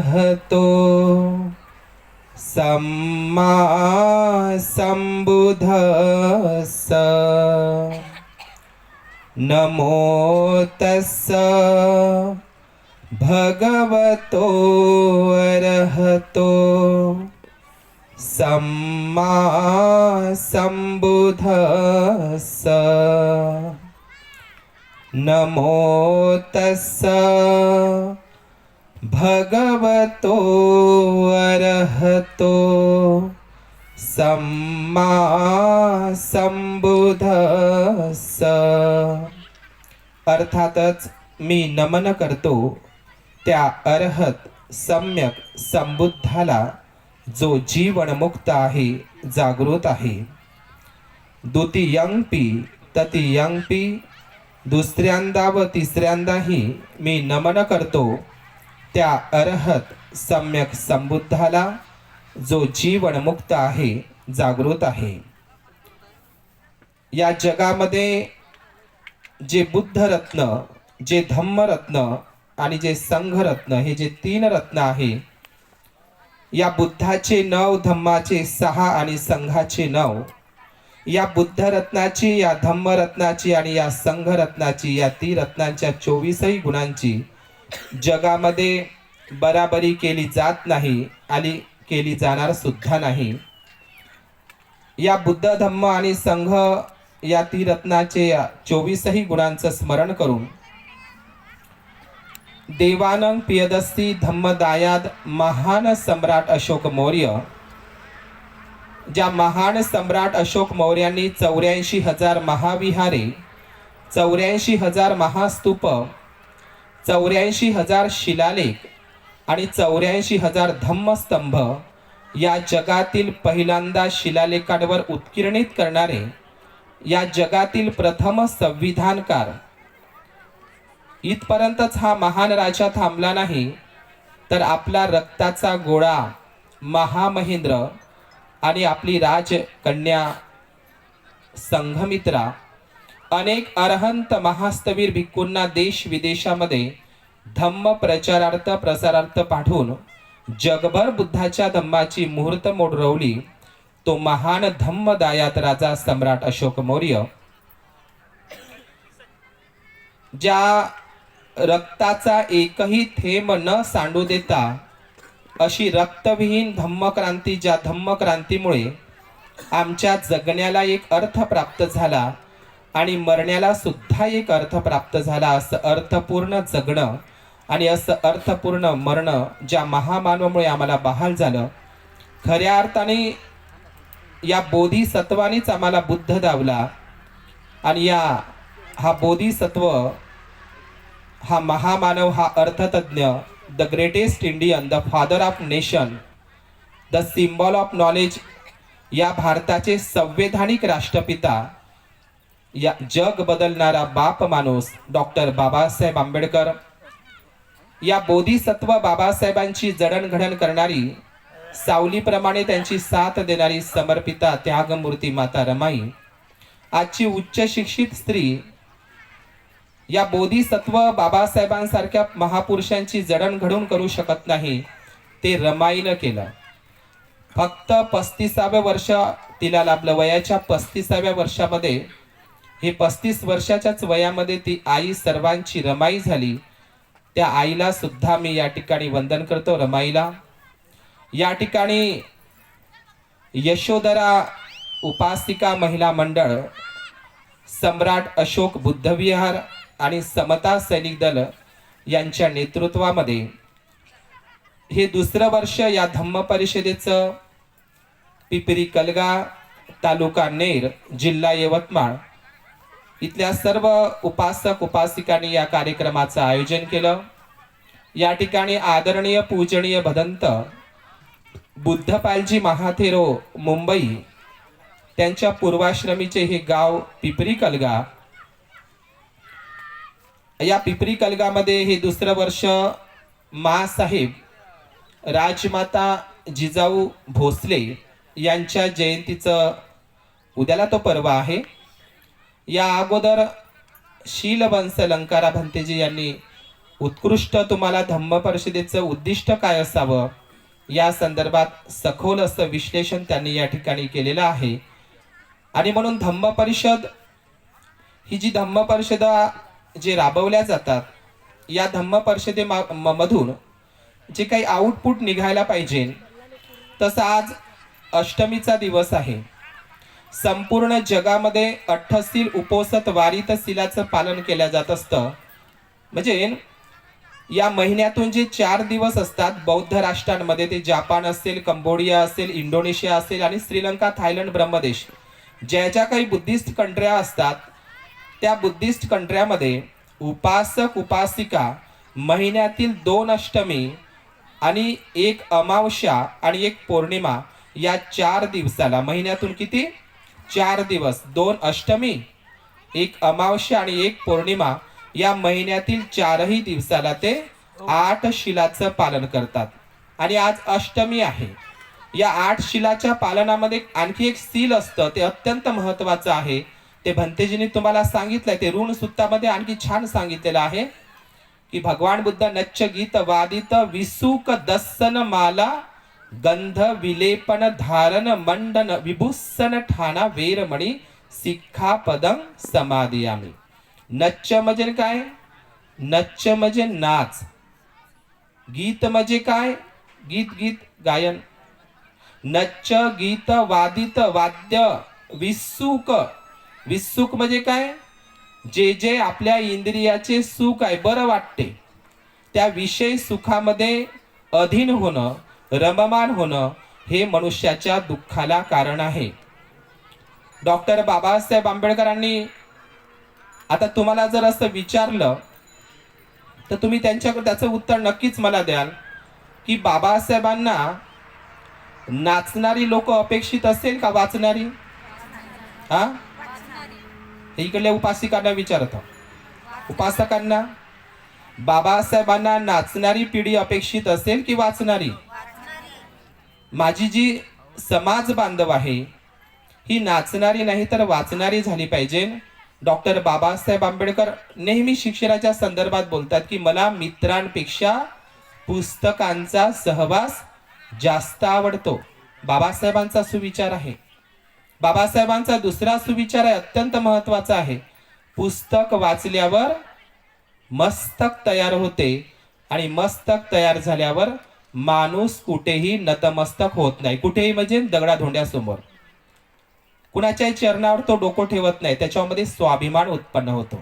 अरहतो सम्मा सम्बुद्धस्स नमो तस्स भगवतो अरहतो सम्मा सम्बुद्धस्स नमो तस्स भगवतो अरहतो सम्मा सम्बुद्धस्स। अर्थातच मी नमन करतो त्या अरहत सम्यक संबुद्धाला जो जीवनमुक्त आहे, जागृत आहे। द्वितीयंपि तृतीयंपि दुसऱ्यांदा व तिसऱ्यांदाही मी नमन करतो त्या अरहत सम्यक संबुद्धाला जो जीवनमुक्त आहे, जागृत आहे। या जगामध्ये जे बुद्धरत्न, जे धम्मरत्न आणि जे संघरत्न, हे जे तीन रत्न आहे, या बुद्धाचे 9, धम्माचे 6 आणि संघाचे 9, या बुद्धरत्नाची, या धम्मरत्नाची आणि या संघरत्नाची, या त्रिरत्नांच्या 24ही गुणांची जगामध्ये बराबरी केली जात नाही आणि केली जाणार सुद्धा नाही। या बुद्ध, धम्म आणि संघ या त्रिरत्नाचे 24ही गुणांचं स्मरण करून देवानं पियदस्ती धम्मदायाद महान सम्राट अशोक मौर्य, ज्या महान सम्राट अशोक मौर्यांनी 84,000 महाविहारे, 84,000 महास्तूप, 84,000 शिलालेख आणि 84,000 धम्मस्तंभ या जगातील पहिल्यांदा शिलालेखांवर उत्कीर्णित करणारे, या जगातील प्रथम संविधानकार, इथपर्यंतच हा महान राजा थांबला नाही, तर आपला रक्ताचा गोळा महामहेंद्र आणि आपली राजकन्या संघमित्रा अनेक अरहंत महास्तवीर भिक्खूंना देश विदेशामध्ये धम्म प्रचारार्थ प्रसारार्थ पाठवून जगभर बुद्धाच्या धम्माची मुहूर्तमोड रोवली तो महान धम्मदायात राजा सम्राट अशोक मौर्य, ज्या रक्ताचा एकही थेंब न सांडू देता अशी रक्तविहीन धम्मक्रांती, ज्या धम्मक्रांतीमुळे आमच्या जगण्याला एक अर्थ प्राप्त झाला आणि मरण्याला सुद्धा एक अर्थ प्राप्त झाला, असं अर्थपूर्ण जगणं आणि असं अर्थपूर्ण मरणं ज्या महामानवामुळे आम्हाला बहाल झालं, खऱ्या अर्थाने या बोधिसत्वानीच आम्हाला बुद्ध दावला। आणि हा बोधिसत्व, हा महामानव, हा अर्थतज्ञ, the greatest Indian, the father of nation, the symbol of knowledge, या भारताचे संवैधानिक राष्ट्रपिता, या जग बदलणारा बाप माणूस डॉक्टर बाबासाहेब आंबेडकर, या बोधिसत्व बाबासाहेबांची जडणघडण करणारी, सावलीप्रमाणे त्यांची साथ देणारी समर्पिता त्यागमूर्ती माता रमाई, आजची उच्च शिक्षित स्त्री, या बोधिसत्व बाबासाहेबांसारख्या महापुरुषांची जडणघडण करू शकत नाही, ते रमाईनं केलं। फक्त 35व्या वर्ष तिला लाभलं, वयाच्या 35व्या वर्षामध्ये, हे 35 वर्षाच्याच वयामध्ये ती आई सर्वांची रमाई झाली। त्या आईला सुद्धा मी या ठिकाणी वंदन करतो, रमाईला। या ठिकाणी यशोधरा उपासिका महिला मंडळ, सम्राट अशोक बुद्धविहार आणि समता सैनिक दल यांच्या नेतृत्वामध्ये हे दुसरं वर्ष या धम्म परिषदेचं पिपरी कलगा, तालुका नेर, जिल्हा यवतमाळ इथल्या सर्व उपासक उपासिकांनी या कार्यक्रमाचं आयोजन केलं। या ठिकाणी आदरणीय पूजनीय भदंत बुद्धपालजी महाथेरो मुंबई, त्यांच्या पूर्वाश्रमीचे हे गाव पिपरी कलगा, या पिपरी कलगामध्ये हे दुसरं वर्ष मासाहेब राजमाता जिजाऊ भोसले यांच्या जयंतीचं उद्याला तो पर्व आहे। या अगोदर शीलवंश लंकारा भंतेजी यांनी उत्कृष्ट तुम्हाला धम्म परिषदेचं उद्दिष्ट काय असावं या संदर्भात सखोल असं विश्लेषण त्यांनी या ठिकाणी केलेलं आहे. आणि म्हणून धम्म परिषद ही जी धम्म परिषदा जे राबवल्या जातात, या धम्म परिषदेमधून जे काही आउटपुट निघायला पाहिजे, तसं आज अष्टमीचा दिवस आहे. संपूर्ण जगामध्ये अठ्ठसील उपोसत वारीत शिलाचं पालन केलं जात असतं. म्हणजे या महिन्यातून जे 4 दिवस असतात बौद्ध राष्ट्रांमध्ये, ते जापान असेल, कंबोडिया असेल, इंडोनेशिया असेल आणि श्रीलंका, थायलंड, ब्रह्मदेश, ज्या ज्या काही बुद्धिस्ट कंट्र्या असतात, त्या बुद्धिस्ट कंट्र्यामध्ये उपासक उपासिका महिन्यातील 2 अष्टमी आणि 1 अमावस्या आणि 1 पौर्णिमा या 4 दिवसाला, महिन्यातून किती 4 दिवस, 2 अष्टमी, 1 अमावस्या आणि 1 पौर्णिमा या महिन्यातील 4ही दिवसाला ते 8 शिलाचं पालन करतात. आणि आज अष्टमी आहे. या 8 शिलाच्या पालनामध्ये आणखी एक सील असतं, ते अत्यंत महत्वाचं आहे. ते भंतेजींनी तुम्हाला सांगितलंय, ते ऋण सूत्रामध्ये आणखी छान सांगितलेलं आहे की भगवान बुद्ध नच्च गीत वादित विसुक दस्सन माला गंध विलेपन धारण मंडन विभूषण ठाणा वेरमणी सिक्खापदं समादियामी. नच्च म्हणजे काय? नच्च म्हणजे नाच. गीत म्हणजे काय? गीत गीत गायन. नच्च गीत वादित वाद्य. विसुक, विसुक म्हणजे काय? जे जे आपल्या इंद्रियाचे सुख आहे, बरं वाटते, त्या विषय सुखामध्ये अधीन होणं, रममान होणं हे मनुष्याच्या दुःखाला कारण आहे. डॉक्टर बाबासाहेब आंबेडकरांनी आता तुम्हाला जर असं विचारलं तर तुम्ही त्यांच्याकडे त्याचं उत्तर नक्कीच मला द्याल की बाबासाहेबांना नाचणारी लोक अपेक्षित असेल का वाचणारी? हा, इकडल्या उपासिकांना विचारतो. उपासकांना बाबासाहेबांना नाचणारी पिढी अपेक्षित असेल की वाचणारी? माझी जी समाज बांधव आहे ही नाचणारी नाही तर वाचणारी झाली पाहिजे. डॉक्टर बाबासाहेब आंबेडकर नेहमी शिक्षणाच्या संदर्भात बोलतात की मला मित्रांपेक्षा पुस्तकांचा सहवास जास्त आवडतो. बाबासाहेबांचा सुविचार आहे. बाबासाहेबांचा दुसरा सुविचार आहे, अत्यंत महत्वाचा आहे. पुस्तक वाचल्यावर मस्तक तयार होते आणि मस्तक तयार झाल्यावर माणूस कुठेही नतमस्तक होत नाही. कुठेही म्हणजे दगडाधोंड्यासमोर कुणाच्याही चरणावर तो डोकं ठेवत नाही, त्याच्यामध्ये स्वाभिमान उत्पन्न होतो.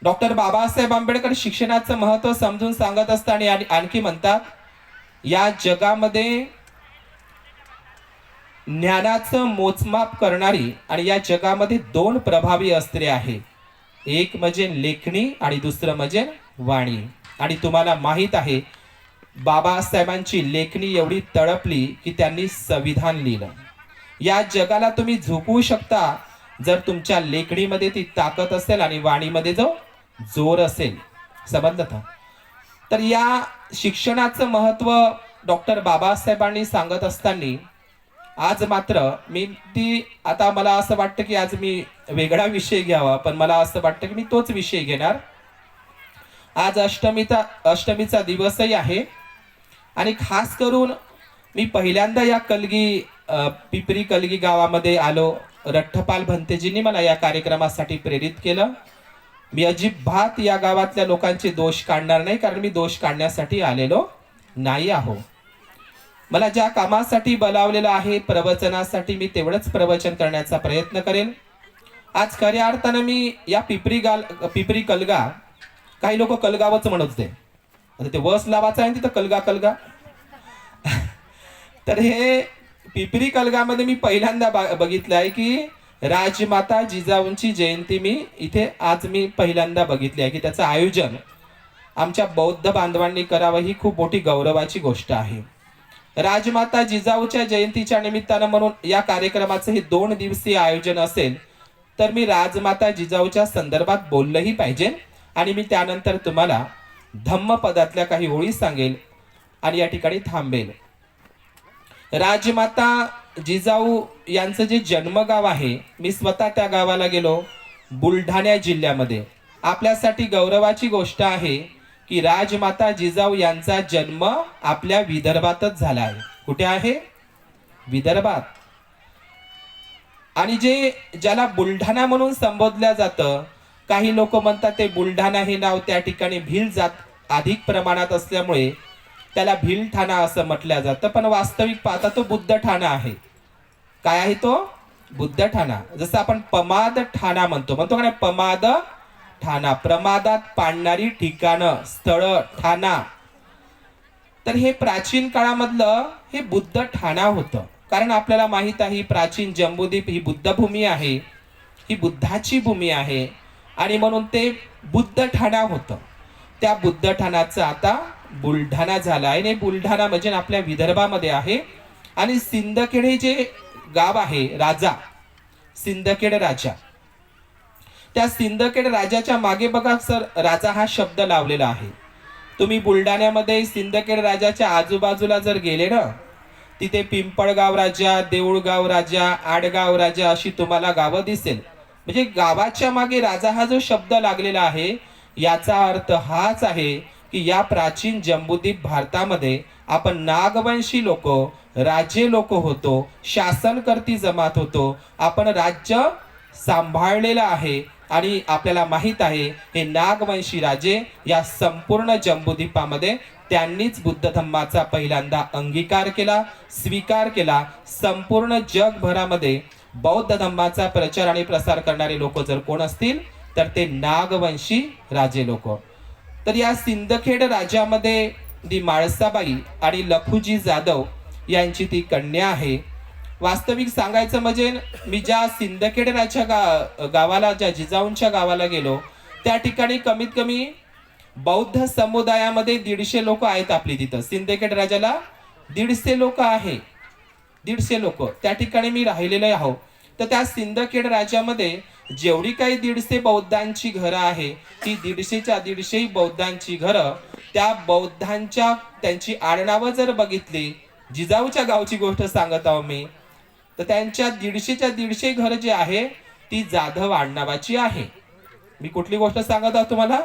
डॉक्टर बाबासाहेब आंबेडकर शिक्षणाचं महत्व समजून सांगत असतात आणि आणखी म्हणतात, या जगामध्ये ज्ञानाचं मोजमाप करणारी आणि या जगामध्ये 2 प्रभावी अस्त्रे आहे. एक म्हणजे लेखणी आणि दुसरं म्हणजे वाणी. आणि तुम्हाला माहित आहे बाबासाहेबांची लेखणी एवढी तळपली की त्यांनी संविधान लिहिलं. या जगाला तुम्ही झोपवू शकता जर तुमच्या लेखणीमध्ये ती ताकद असेल आणि वाणीमध्ये जो जोर असेल. समजलं का? तर या शिक्षणाचं महत्व डॉक्टर बाबासाहेबांनी सांगत असताना आज मात्र आता मला असं वाटतं की आज मी वेगळा विषय घ्यावा, पण मला असं वाटतं की मी तोच विषय घेणार. आज अष्टमीचा दिवसही आहे आणि खास करून मी पहिल्यांदा या पिपरी कलगी गावामध्ये आलो. रठ्ठपाल भंतेजींनी मला या कार्यक्रमासाठी प्रेरित केलं. मी अजिबात या गावातल्या लोकांचे दोष काढणार नाही, कारण मी दोष काढण्यासाठी आलेलो नाही आहो. मला ज्या कामासाठी बोलावलेलं आहे प्रवचनासाठी, मी तेवढंच प्रवचन करण्याचा प्रयत्न करेन. आज खऱ्या अर्थानं मी या पिपरी कलगा, काही लोक कलगावच म्हणत होते, ते वस लावाचं आहे तिथं कलगा कलगा. तर हे पिपरी कलगामध्ये मी पहिल्यांदा बघितलं आहे की राजमाता जिजाऊंची जयंती मी पहिल्यांदा बघितली आहे की त्याचं आयोजन आमच्या बौद्ध बांधवांनी करावं, ही खूप मोठी गौरवाची गोष्ट आहे. राजमाता जिजाऊच्या जयंतीच्या निमित्तानं म्हणून या कार्यक्रमाचं हे 2 दिवसीय आयोजन असेल तर मी राजमाता जिजाऊच्या संदर्भात बोललंही पाहिजे. आणि मी त्यानंतर तुम्हाला धम्मपदातल्या काही ओळी सांगेल आणि या ठिकाणी थांबेल. राजमाता जिजाऊ यांचं जे जन्मगाव आहे, मी स्वतः त्या गावाला गेलो, बुलढाणा जिल्ह्यामध्ये. आपल्यासाठी गौरवाची गोष्ट आहे की राजमाता जिजाऊ यांचा जन्म आपल्या विदर्भातच झाला आहे. कुठे आहे? विदर्भात. आणि ज्याला बुलढाणा म्हणून संबोधल्या जातं, काही लोक म्हणतात ते बुलढाणा हे नाव त्या ठिकाणी भिल जात अधिक प्रमाणात असल्यामुळे त्याला भिलठाणा असं म्हटलं जातं, पण वास्तविक पाहता तो बुद्धठाणा आहे. काय आहे तो? बुद्धठाणा. जसं आपण पमाद ठाणा म्हणतो का नाही? पमाद ठाणा, प्रमादात पाडणारी ठिकाणं, स्थळ, ठाणा. तर हे प्राचीन काळामधलं हे बुद्ध ठाणा होतं. कारण आपल्याला माहित आहे प्राचीन जम्बूद्वीप ही बुद्धभूमी आहे, ही बुद्धाची भूमी आहे, आणि म्हणून ते बुद्ध ठाणा होतं. त्या बुद्ध ठाण्याचं आता बुलढाणा झाला आहे. आणि बुलढाणा म्हणजे आपल्या विदर्भामध्ये आहे. आणि सिंदखेड हे जे गाव आहे, राजा सिंदखेड राजा, त्या सिंदखेड राजाच्या मागे बघा सर, राजा हा शब्द लावलेला आहे. तुम्ही बुलढाण्यामध्ये सिंदखेड राजाच्या आजूबाजूला जर गेले ना, तिथे पिंपळगाव राजा, देऊळगाव राजा, आडगाव राजा अशी तुम्हाला गावं दिसेल. म्हणजे गावाच्या मागे राजा हा जो शब्द लागलेला आहे, याचा अर्थ हाच आहे की या प्राचीन जम्बूद्वीप भारतामध्ये आपण नागवंशी लोक, राजे लोक होतो, शासनकर्ती जमात होतो. आपण राज्य सांभाळलेलं आहे. आणि आपल्याला माहित आहे हे नागवंशी राजे या संपूर्ण जम्बूद्वीपामध्ये त्यांनीच बुद्ध धम्माचा पहिल्यांदा अंगीकार केला, स्वीकार केला. संपूर्ण जगभरामध्ये बौद्ध धम्माचा प्रचार आणि प्रसार करणारे लोक जर कोण असतील तर ते नागवंशी राजे लोक. तर या सिंदखेड राजामध्ये दी माळसाबाई आणि लखुजी जाधव यांची ती कन्या आहे. वास्तविक सांगायचं म्हणजे मी ज्या सिंदखेड राजा गावाला, ज्या जिजाऊंच्या गावाला गेलो, त्या ठिकाणी कमीत कमी बौद्ध समुदायामध्ये 150 लोक आहेत आपली तिथं. सिंदखेड राजाला 150 लोक आहे, 150 लोक त्या ठिकाणी मी राहिलेले आहो. तर त्या सिंदखेड राजामध्ये जेवढी काही 150 बौद्धांची घरं आहे, ती 150च्या 150 बौद्धांची घरं, त्या बौद्धांच्या त्यांची आडनावं जर बघितली, जिजाऊच्या गावची गोष्ट सांगत आहो मी, तर त्यांच्या 150च्या 150 घर जे आहे ती जाधव आडनावाची आहे. मी कुठली गोष्ट सांगत आहो तुम्हाला?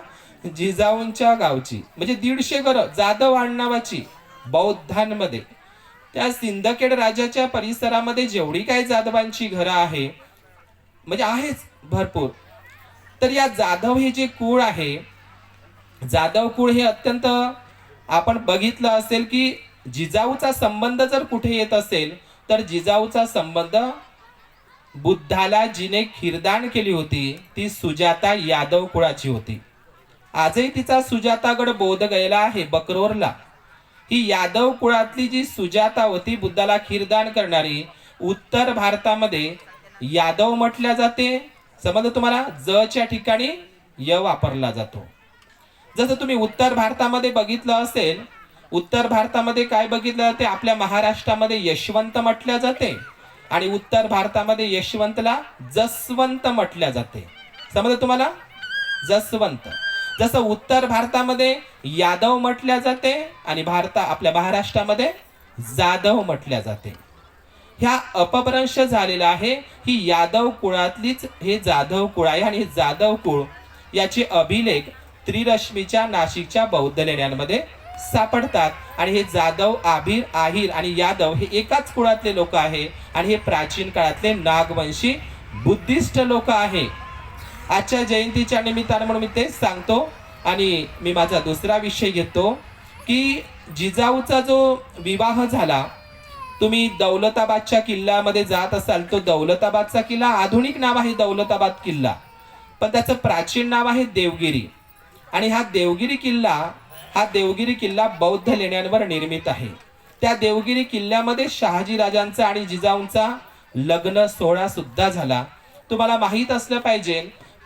जिजाऊंच्या गावची. म्हणजे 150 घर जाधव आडनावाची बौद्धांमध्ये. त्या सिंदखेड राजाच्या परिसरामध्ये जेवढी काही जाधवांची घरं आहे, म्हणजे आहेच भरपूर. तर या जाधव हे जे कुळ आहे, जाधव कुळ हे अत्यंत, आपण बघितलं असेल की जिजाऊचा संबंध जर कुठे येत असेल तर जिजाऊचा संबंध बुद्धाला जिने खीरदान केली होती ती सुजाता यादव कुळाची होती. आजही तिचा सुजातागड बोधगयला आहे, बकरोरला. ही यादव कुळातली जी सुजाता होती, बुद्धाला खीरदान करणारी, उत्तर भारतामध्ये यादव म्हटल्या जाते. समजलं तुम्हाला? जच्या ठिकाणी य वापरला जातो. जसं तुम्ही उत्तर भारतामध्ये बघितलं असेल, उत्तर भारतामध्ये काय बघितलं जाते? आपल्या महाराष्ट्रामध्ये यशवंत म्हटल्या जाते आणि उत्तर भारतामध्ये यशवंतला जसवंत म्हटल्या जाते. समजलं तुम्हाला? जसवंत. जसं उत्तर भारतामध्ये यादव म्हटल्या जाते आणि आपल्या महाराष्ट्रामध्ये जाधव म्हटल्या जाते. ह्या अपभ्रंश झालेला आहे. ही यादव कुळातलीच हे जाधव कुळ आहे. आणि जाधव कुळ याचे अभिलेख त्रिरश्मीच्या नाशिकच्या बौद्ध लेण्यांमध्ये सापडतात. आणि हे जाधव, आभीर, आहिर आणि यादव हे एकाच कुळातले लोक आहे. आणि हे प्राचीन काळातले नागवंशी बुद्धिस्ट लोक आहे. आजच्या जयंतीच्या निमित्ताने म्हणून मी ते सांगतो. आणि मी माझा दुसरा विषय घेतो की जिजाऊचा जो विवाह झाला, तुम्ही दौलताबादच्या किल्ल्यामध्ये जात असाल, तो दौलताबादचा किल्ला आधुनिक नाव आहे दौलताबाद किल्ला, पण त्याचं प्राचीन नाव आहे देवगिरी. आणि हा देवगिरी किल्ला बौद्ध लेण्यांवर निर्मित आहे. त्या देवगिरी किल्ल्यामध्ये शहाजी राजांचा आणि जिजाऊंचा लग्न सोहळा सुद्धा झाला. तुम्हाला माहित असलं पाहिजे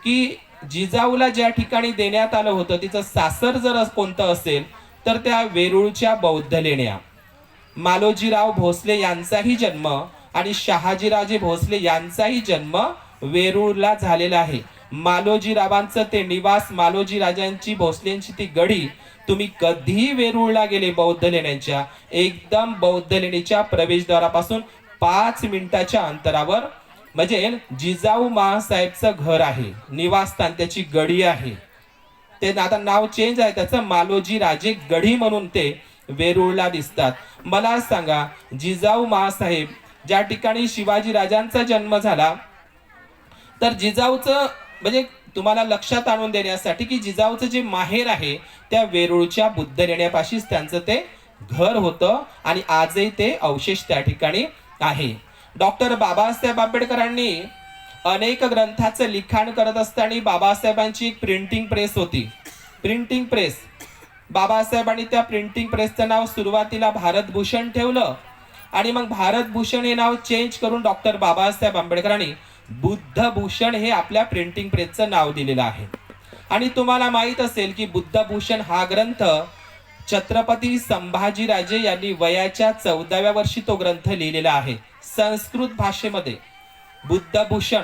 की जिजाऊला ज्या ठिकाणी देण्यात आलं होतं तिचं सासर जर कोणतं असेल तर त्या वेरूळच्या बौद्ध लेण्या. मालोजीराव भोसले यांचाही जन्म आणि शहाजीराजे भोसले यांचाही जन्म वेरूळला झालेला आहे. मालोजीरावांचं ते निवास, मालोजी राजांची भोसलेंची ती गढी, तुम्ही कधीही वेरूळला गेले बौद्ध लेण्यांच्या, एकदम बौद्ध लेणीच्या प्रवेशद्वारापासून 5 मिनिटाच्या अंतरावर म्हणजे जिजाऊ माँसाहेबचं घर आहे, निवासस्थान, त्याची गढी आहे. ते आता नाव चेंज आहे त्याचं, मालोजी राजे गढी म्हणून ते वेरूळला दिसतात. मला सांगा, जिजाऊ माँसाहेब ज्या ठिकाणी शिवाजी राजांचा जन्म झाला, तर जिजाऊचं म्हणजे तुम्हाला लक्षात आणून देण्यासाठी की जिजाऊचं जे माहेर आहे त्या वेरूळच्या बुद्ध लेण्यापाशीच त्यांचं ते घर होतं आणि आजही ते अवशेष त्या ठिकाणी आहे. डॉक्टर बाबासाहेब आंबेडकरांनी अनेक ग्रंथाचं लिखाण करत असताना बाबासाहेबांची एक प्रिंटिंग प्रेस होती. प्रिंटिंग प्रेस, बाबासाहेबांनी त्या प्रिंटिंग प्रेसचं नाव सुरुवातीला भारतभूषण ठेवलं आणि मग भारतभूषण हे नाव चेंज करून डॉक्टर बाबासाहेब आंबेडकरांनी बुद्धभूषण हे आपल्या प्रिंटिंग प्रेसचं नाव दिलेलं आहे. आणि तुम्हाला माहित असेल की बुद्धभूषण हा ग्रंथ छत्रपती संभाजीराजे यांनी वयाच्या 14व्या वर्षी तो ग्रंथ लिहिलेला आहे संस्कृत भाषेमध्ये. बुद्धभूषण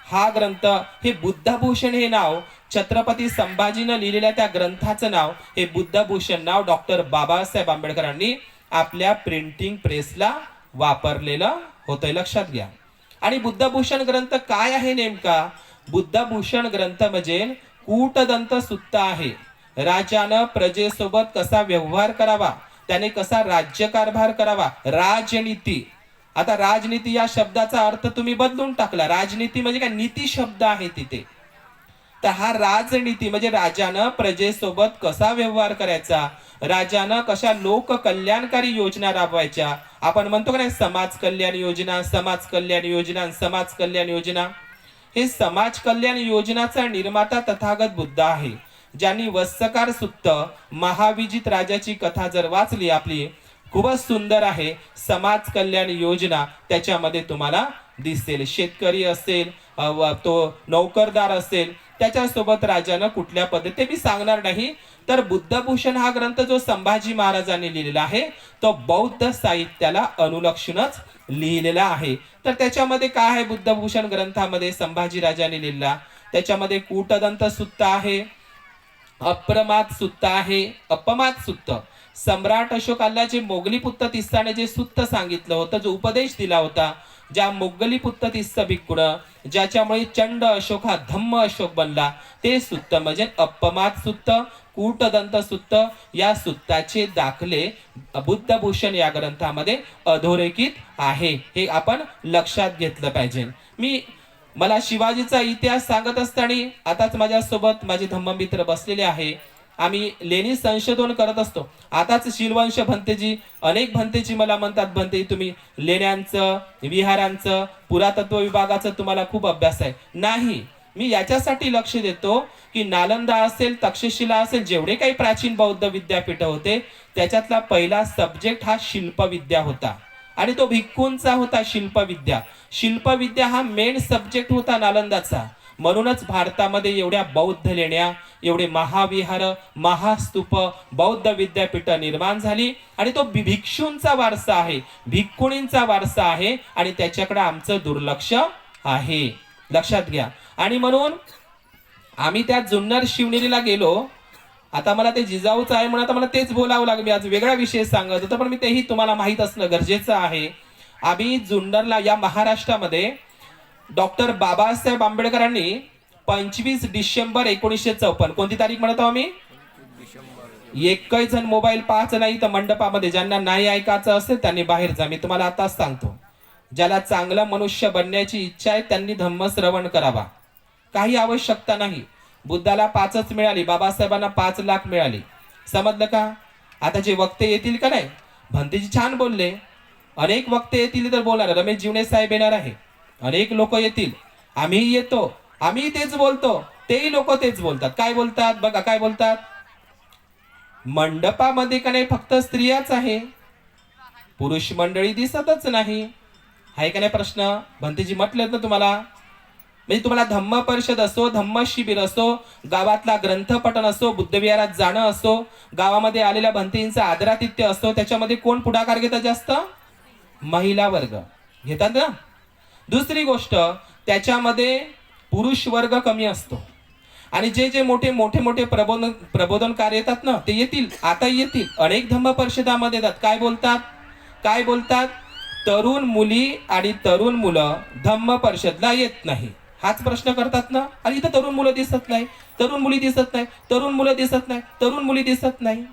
हा ग्रंथ, हे बुद्धभूषण हे नाव छत्रपती संभाजीनं लिहिलेल्या त्या ग्रंथाचं नाव हे बुद्धभूषण नाव डॉक्टर बाबासाहेब आंबेडकरांनी आपल्या प्रिंटिंग प्रेसला वापरलेलं होतं, लक्षात घ्या. आणि बुद्धभूषण ग्रंथ काय आहे नेमका? बुद्धभूषण ग्रंथ म्हणजे कूटदंत सुत्त आहे. राजानं प्रजेसोबत कसा व्यवहार करावा, त्याने कसा राज्यकारभार करावा, राजनीती. आता राजनीती या शब्दाचा अर्थ तुम्ही बदलून टाकला. राजनीती म्हणजे काय? नीती शब्द आहे तिथे. तर हा राजनीती म्हणजे राजानं प्रजेसोबत कसा व्यवहार करायचा, राजानं कशा लोक कल्याणकारी योजना राबवायच्या. आपण म्हणतो का नाही, समाज कल्याण योजना, समाज कल्याण योजना, समाज कल्याण योजना. हे समाज कल्याण योजनाचा निर्माता तथागत बुद्ध आहे, ज्यांनी वत्सकार सुत्त महाविजित राजाची कथा जर वाचली आपली, खूपच सुंदर आहे. समाज कल्याण योजना त्याच्यामध्ये तुम्हाला दिसेल. शेतकरी असेल, तो नोकरदार असेल, त्याच्यासोबत राजानं कुठल्या पद्धती मी सांगणार नाही. तर बुद्धभूषण हा ग्रंथ जो संभाजी महाराजांनी लिहिलेला आहे तो बौद्ध साहित्याला अनुलक्षूनच लिहिलेला आहे. तर त्याच्यामध्ये काय आहे बुद्धभूषण ग्रंथामध्ये संभाजी राजांनी लिहिलेला? त्याच्यामध्ये कूटदंत सुत्त आहे, अप्रमाद सुत्त आहे. अपमाद सुत्त सम्राट अशोकाला जे मोगली पुत्त तिस्साने जे सुत्त सांगितलं होतं, जो उपदेश दिला होता, ज्या मोगली पुत्त तिस्स भिक्कुण, ज्याच्यामुळे चंड अशोक हा धम्म अशोक बनला, ते सुत्त म्हणजे अपमाद सुत्त, कूटदंत सुत्त. या सुत्ताचे दाखले बुद्धभूषण या ग्रंथामध्ये अधोरेखित आहे, हे आपण लक्षात घेतलं पाहिजे. मला शिवाजीचा इतिहास सांगत असताना आताच माझ्यासोबत माझे धम्ममित्र बसलेले आहे. आम्ही लेणी संशोधन करत असतो. आताच शिलवंश भंतेजी, अनेक भंतेजी मला म्हणतात, भंते तुम्ही लेण्यांचं, विहारांचं, पुरातत्व विभागाचं तुम्हाला खूप अभ्यास आहे. नाही, मी याच्यासाठी लक्ष देतो की नालंदा असेल, तक्षशिला असेल, जेवढे काही प्राचीन बौद्ध विद्यापीठ होते त्याच्यातला पहिला सब्जेक्ट हा शिल्पविद्या होता आणि तो भिक्खूंचा होता. शिल्पविद्या, शिल्पविद्या हा मेन सब्जेक्ट होता नालंदाचा. म्हणूनच भारतामध्ये एवढ्या बौद्ध लेण्या, एवढे महाविहार, महास्तूप, बौद्ध विद्यापीठ निर्माण झाली आणि तो भिक्षूंचा वारसा आहे, भिक्खुणींचा वारसा आहे आणि त्याच्याकडे आमचं दुर्लक्ष आहे, लक्षात घ्या. आणि म्हणून आम्ही त्या जुन्नर शिवनेरीला गेलो. आता मला ते जिजाऊचं आहे म्हणून आता मला तेच बोलावं लागेल. मी आज वेगळा विषय सांगत होतो पण मी तेही तुम्हाला माहित असणं गरजेचं आहे. आम्ही जुन्नरला, या महाराष्ट्रामध्ये डॉक्टर बाबासाहेब आंबेडकरांनी 25 डिसेंबर 1954, कोणती तारीख म्हणतो आम्ही? एकही जण मोबाईल पाहायचं नाही तर मंडपामध्ये, ज्यांना नाही ऐकायचं असेल त्यांनी बाहेर जा. मी तुम्हाला आताच सांगतो, ज्याला चांगला मनुष्य बनण्याची इच्छा आहे त्यांनी धम्मश्रवण करावा, काही आवश्यकता नाही. बुद्धाला 5च मिळाली, बाबासाहेबांना 5 लाख मिळाली. समजलं का? आता जे वक्ते येतील का नाही, भंतेजी छान बोलले, अनेक वक्ते येतील तर बोलणार. रमेश जीवणे साहेब येणार आहे, अनेक लोक येतील, आम्ही येतो, आम्ही तेच बोलतो, तेही लोक तेच बोलतात. काय बोलतात बघा, काय बोलतात? मंडपामध्ये का नाही फक्त स्त्रियाच आहे, पुरुष मंडळी दिसतच नाही. आहे का नाही प्रश्न? भंतेजी म्हटलं ना तुम्हाला. म्हणजे तुम्हाला धम्म परिषद असो, धम्म शिबिर असो, गावातला ग्रंथपठण असो, बुद्धविहारात जाणं असो, गावामध्ये आलेल्या भंतेंचं आदरातिथ्य असो, त्याच्यामध्ये कोण पुढाकार घेतात जास्त? महिला वर्ग घेतात ना. दुसरी गोष्ट, त्याच्यामध्ये पुरुष वर्ग कमी असतो आणि जे जे मोठे मोठे मोठे प्रबोधन कार्य येतात ना ते येतील, आता येतील, अनेक धम्म परिषदामध्ये येतात. काय बोलतात? काय बोलतात? तरुण मुली आणि तरुण मुलं धम्म परिषदला येत नाही, हाच प्रश्न करतात ना. आणि इथं तरुण मुलं दिसत नाही, तरुण मुली दिसत नाही, तरुण मुलं दिसत नाही, तरुण मुली दिसत नाही.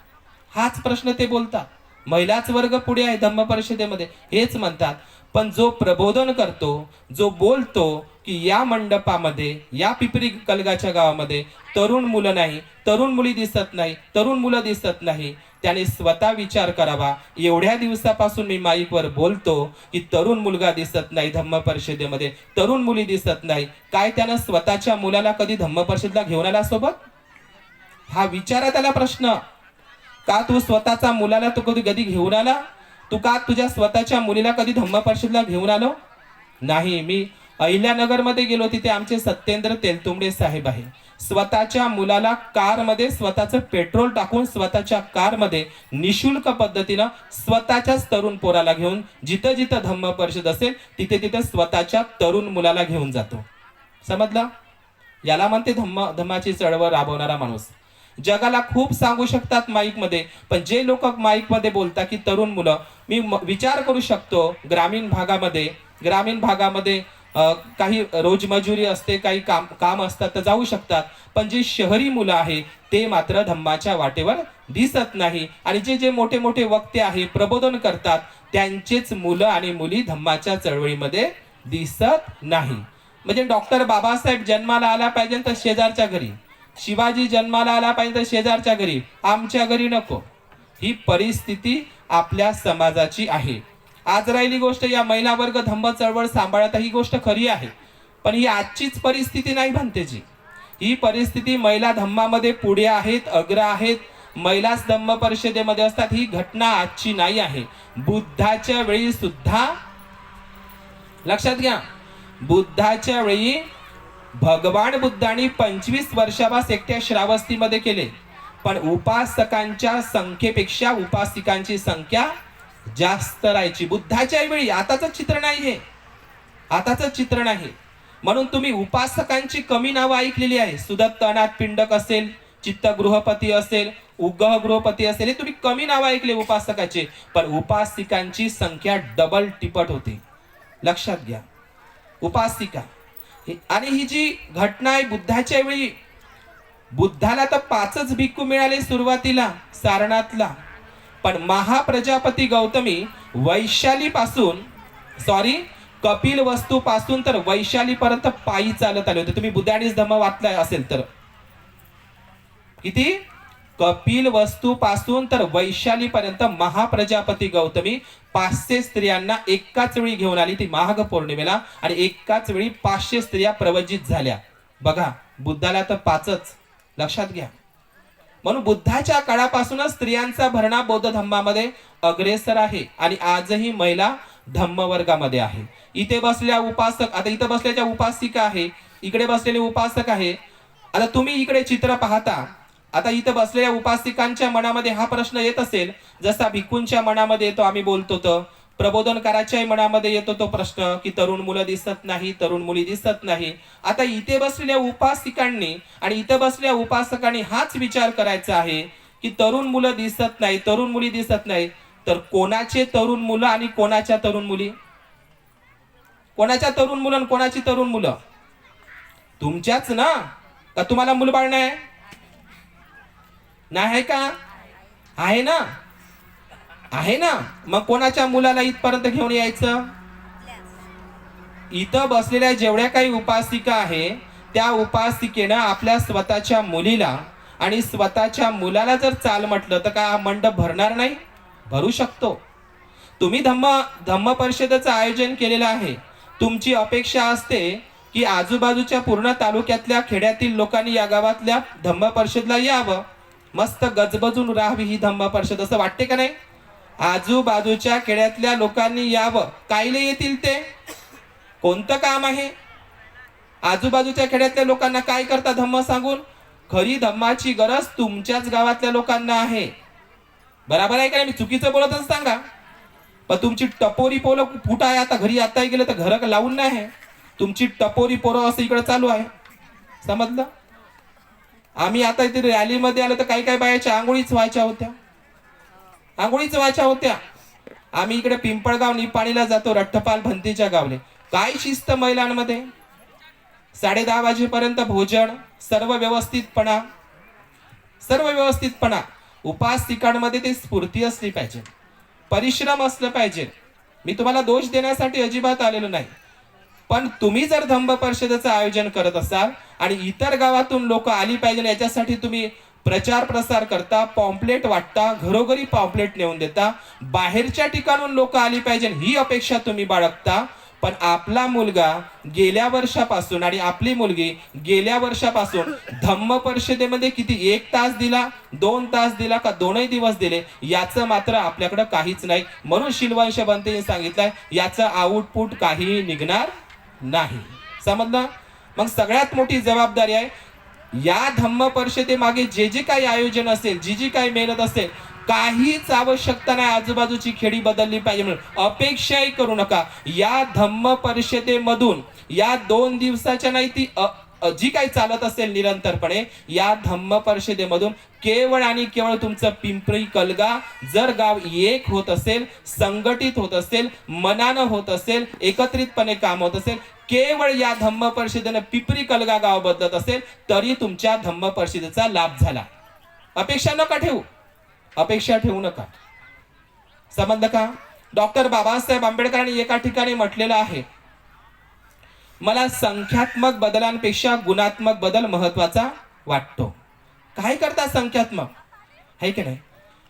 हाच प्रश्न ते बोलतात. महिलाच वर्ग पुढे आहे धम्म परिषदेमध्ये हेच म्हणतात. पण जो प्रबोधन करतो, जो बोलतो की या मंडपामध्ये, या पिपरी कलगाच्या गावामध्ये तरुण मुलं नाही, तरुण मुली दिसत नाही, तरुण मुलं दिसत नाही, त्याने स्वतः विचार करावा. एवढ्या दिवसापासून मी माईकवर बोलतो की तरुण मुलगा दिसत नाही धम्म परिषदेमध्ये, तरुण मुली दिसत नाही, काय त्यानं स्वतःच्या मुलाला कधी धम्म परिषदेला घेऊन आला सोबत? हा विचारा त्याला प्रश्न. का तू स्वतःच्या मुलाला तू कधी घेऊन आला? तू का तुझ्या स्वतःच्या मुलीला कधी धम्म परिषदेला घेऊन आलो? नाही. मी अहिल्यानगरमध्ये गेलो, तिथे आमचे सत्येंद्र तेलतुंबडे साहेब आहे. स्वतःच्या मुलाला कारमध्ये स्वतःचं पेट्रोल टाकून स्वतःच्या कारमध्ये निशुल्क पद्धतीनं स्वतःच्याच तरुण पोराला घेऊन जिथं जिथं धम्म परिषद असेल तिथे तिथे स्वतःच्या तरुण मुलाला घेऊन जातो. समजलं? याला म्हणते धम्माची चळवळ राबवणारा माणूस. जगाला खूप सांगू शकतात माईक मध्ये, पण जे लोक माईक मध्ये बोलतात की तरुण मुलं, मी विचार करू शकतो ग्रामीण भागामध्ये काही रोजमजुरी असते, काही काम असतात तर जाऊ शकतात, पण जे शहरी मुलं आहे ते मात्र धम्माच्या वाटेवर दिसत नाही. आणि जे मोठे मोठे वक्ते आहे, प्रबोधन करतात, त्यांचेच मुलं आणि मुली धम्माच्या चळवळीमध्ये दिसत नाही. म्हणजे डॉक्टर बाबासाहेब जन्माला आला पाहिजे तर शेजारच्या घरी, शिवाजी जन्माला आला पाहिजे तर शेजारच्या घरी, आमच्या घरी नको. ही परिस्थिती आपल्या समाजाची आहे. आज राहिली गोष्ट या महिला वर्ग धम्म चळवळ सांभाळत, ही गोष्ट खरी आहे, पण ही आजचीच परिस्थिती नाही बनतेची. ही परिस्थिती महिला धम्मामध्ये पुढे आहेत, अग्र आहेत, महिलाच धम्म परिषदेमध्ये असतात. ही घटना आजची नाही आहे. बुद्धाच्या वेळी सुद्धा, लक्षात घ्या, बुद्धाच्या वेळी भगवान बुद्धांनी 25 वर्षापास एकट्या श्रावस्तीमध्ये केले, पण उपासकांच्या संख्येपेक्षा उपासिकांची संख्या जास्त राहायची बुद्धाच्या वेळी. आताचं चित्र नाही हे, आताचं चित्र नाही. म्हणून तुम्ही उपासकांची कमी नावं ऐकलेली आहे. सुदत्त अनाथ पिंडक असेल, चित्त गृहपती असेल, उग्गह गृहपती असेल, हे तुम्ही कमी नावं ऐकले उपासकाचे, पण उपासिकांची संख्या डबल टिपट होती. लक्षात घ्या. उपासिका. आणि ही जी घटना आहे बुद्धाच्या वेळी, बुद्धाला तर 5च भिक्खू मिळाले सुरुवातीला सारनाथला, पण महाप्रजापती गौतमी कपिल वस्तू पासून तर वैशाली पर्यंत पायी चालत आले होते. तुम्ही बुद्धानीच धम्म वाचलाय असेल तर, किती? कपिल वस्तू पासून तर वैशाली पर्यंत महाप्रजापती गौतमी 500 स्त्रियांना एकाच वेळी घेऊन आली, ती माघ पौर्णिमेला, आणि एकाच वेळी 500 स्त्रिया प्रवजित झाल्या. बघा, बुद्धाला तर 5च. लक्षात घ्या. म्हणून बुद्धाच्या काळापासूनच स्त्रियांचा भरणा बौद्ध धम्मामध्ये अग्रेसर आहे, आणि आजही महिला धम्म वर्गामध्ये आहे. इथे बसलेल्या उपासक, आता इथे बसलेल्या उपासिका आहे, इकडे बसलेले उपासक आहे. आता तुम्ही इकडे चित्र पाहता, आता इथं बसलेल्या उपासिकांच्या मनामध्ये हा प्रश्न येत असेल, जसा भिक्खूंच्या मनामध्ये येतो, आम्ही बोलतो तर प्रबोधनकाराच्याही मनामध्ये येतो तो प्रश्न की तरुण मुलं दिसत नाही, तरुण मुली दिसत नाही. आता इथे बसलेल्या उपासिकांनी आणि इथे बसलेल्या उपासकांनी हाच विचार करायचा आहे की तरुण मुलं दिसत नाही, तरुण मुली दिसत नाही, तर कोणाचे तरुण मुलं आणि कोणाच्या तरुण मुली? कोणाच्या तरुण मुलं आणि कोणाची तरुण मुलं? तुमच्याच ना? का तुम्हाला मुलबाळ नाही? नाही आहे का? आहे ना? आहे ना? मग कोणाच्या मुलाला इथपर्यंत घेऊन यायचं? इथं बसलेल्या जेवढ्या काही उपासिका आहे त्या उपासिकेनं आपल्या स्वतःच्या मुलीला आणि स्वतःच्या मुलाला जर चाल म्हटलं तर का मंडप भरणार नाही? भरू शकतो. तुम्ही धम्म परिषदेचं आयोजन केलेलं आहे. तुमची अपेक्षा असते की आजूबाजूच्या पूर्ण तालुक्यातल्या खेड्यातील लोकांनी या गावातल्या धम्म परिषदेला यावं, मस्त गजबजून राहावी ही धम्म परिषद, असं वाटते का नाही? आजूबाजूच्या खेड्यातल्या लोकांनी यावं. कायले येतील ते? कोणतं काम आहे? आजूबाजूच्या खेड्यातल्या लोकांना काय करता धम्म सांगून? खरी धम्माची गरज तुमच्याच गावातल्या लोकांना आहे. बरोबर आहे का? मी चुकीचं बोलतच सांगा. पण तुमची टपोरी पोरं कुठं आहे? आता घरी आताही गेलं तर घर लावून नाही आहे. तुमची टपोरी पोरं असं इकडे चालू आहे. समजलं? आम्ही आता इथे रॅलीमध्ये आलो तर काही काही बायाच्या आंघोळीच व्हायच्या होत्या. आम्ही इकडे पिंपळगाव निपाणीला जातो, रठ्ठपाल भंतीच्या गावले. काय शिस्त महिलांमध्ये, 10:30 वाजेपर्यंत भोजन, सर्व व्यवस्थितपणा, सर्व व्यवस्थितपणा. उपासिकांमध्ये ते स्फूर्ती असली पाहिजे, परिश्रम असलं पाहिजे. मी तुम्हाला दोष देण्यासाठी अजिबात आलेलो नाही, पण तुम्ही जर धम्म परिषदेचं आयोजन करत असाल आणि इतर गावातून लोक आली पाहिजे याच्यासाठी तुम्ही प्रचार प्रसार करता, पॉम्पलेट वाटता, घरोघरी पॉम्पलेट नेऊन देता, बाहेरच्या ठिकाणून लोक आली पाहिजे ही अपेक्षा तुम्ही बाळगता. पण आपला मुलगा गेल्या वर्षापासून आणि आपली मुलगी गेल्या वर्षापासून धम्म परिषदेमध्ये किती 1 तास दिला, 2 तास दिला का 2ही दिवस दिले, याचं मात्र आपल्याकडे काहीच नाही. म्हणून शिलवंश बनतेने सांगितलंय याचं आउटपुट काहीही निघणार नाही. समजलं? मग सगळ्यात मोठी जबाबदारी आहे या धम्म परिषदेमागे जे जे काही आयोजन असेल, जी जी काही मेहनत असेल, काहीच आवश्यकता नाही आजूबाजूची खेडी बदलली पाहिजे म्हणून अपेक्षाही करू नका. या धम्म परिषदेमधून या 2 दिवसाच्या नाही ती जी काही चालत असेल निरंतरपणे या धम्म परिषदेमधून केवळ आणि केवळ तुमचं पिंपरी कलगा जर गाव एक होत असेल, संघटित होत असेल, मनानं होत असेल, एकत्रितपणे काम होत असेल, केवळ या धम्म परिषदेनं पिंपरी कलगा गाव बदलत असेल तरी तुमच्या धम्म परिषदेचा लाभ झाला. अपेक्षा नका ठेवू, अपेक्षा ठेवू नका. समजलं का? डॉक्टर बाबासाहेब आंबेडकरांनी एका ठिकाणी म्हटलेलं आहे, मला संख्यात्मक बदलांपेक्षा गुणात्मक बदल महत्वाचा वाटतो. काय करता संख्यात्मक, आहे की नाही?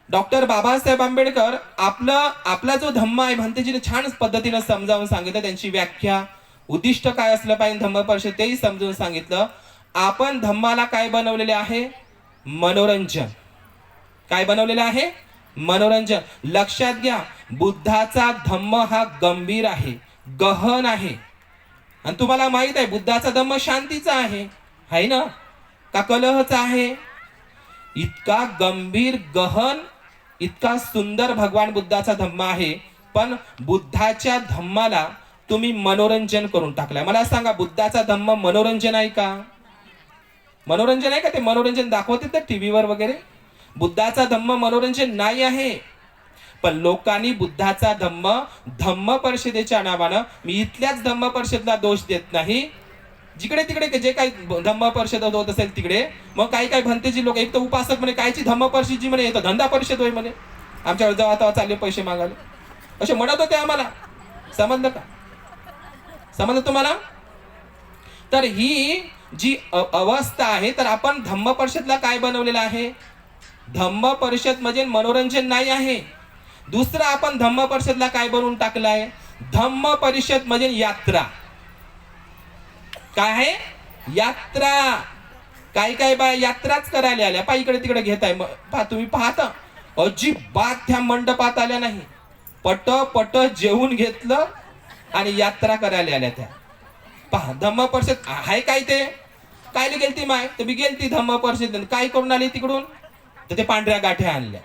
डॉक्टर बाबासाहेब आंबेडकर आपला जो धम्म आहे भंतेजीने छान पद्धतीने समजावून सांगितलं. त्यांची व्याख्या, उद्दिष्ट काय असलं पाहिजे धम्म परिषद तेही समजून सांगितलं. आपण धम्माला काय बनवलेले आहे? मनोरंजन. काय बनवलेलं आहे? मनोरंजन. लक्षात घ्या, बुद्धाचा धम्म हा गंभीर आहे, गहन आहे. आणि तुम्हाला माहित आहे बुद्धाचा धम्म शांतीचा आहे ना, का कलहचा आहे? इतका गंभीर, गहन, इतका सुंदर भगवान बुद्धाचा धम्म आहे. पण बुद्धाच्या धम्माला तुम्ही मनोरंजन करून टाकलाय. मला सांगा, बुद्धाचा धम्म मनोरंजन आहे का? मनोरंजन आहे का? ते मनोरंजन दाखवते तर टीव्हीवर वगैरे. बुद्धाचा धम्म मनोरंजन नाही आहे. पण लोकांनी बुद्धाचा धम्म परिषदेच्या नावानं, मी इथल्याच धम्म परिषदेला दोष देत नाही, जिकडे तिकडे जे काही धम्म परिषद होत असेल तिकडे, मग काही भंतेजी लोक, एक तर उपासक म्हणे कायची धम्म परिषद जी म्हणे, येतं धंदा परिषद होय म्हणे, आमच्यावर जेव्हा चालले पैसे मागायला, असे म्हणत होते आम्हाला. समजलं का? समजलं तुम्हाला? तर ही जी अवस्था आहे, तर आपण धम्म परिषदला काय बनवलेलं आहे? धम्म परिषद म्हणजे मनोरंजन नाही आहे. दुसरं आपण धम्म परिषदला काय बनवून टाकलाय? धम्म परिषद म्हणजे यात्रा. काय आहे? यात्रा. काय बाय यात्राच करायला आल्या, पा इकडे तिकडे घेताय. पा तुम्ही पाहता अजिबात त्या मंडपात आल्या नाही, पट जेवून घेतलं आणि यात्रा करायला आल्या त्या. पहा धम्म परिषद आहे काय? ते कायले गेलती माय? तर मी गेलती धम्म परिषद. काय करून आली तिकडून? तर ते पांढऱ्या गाठ्या आणल्या,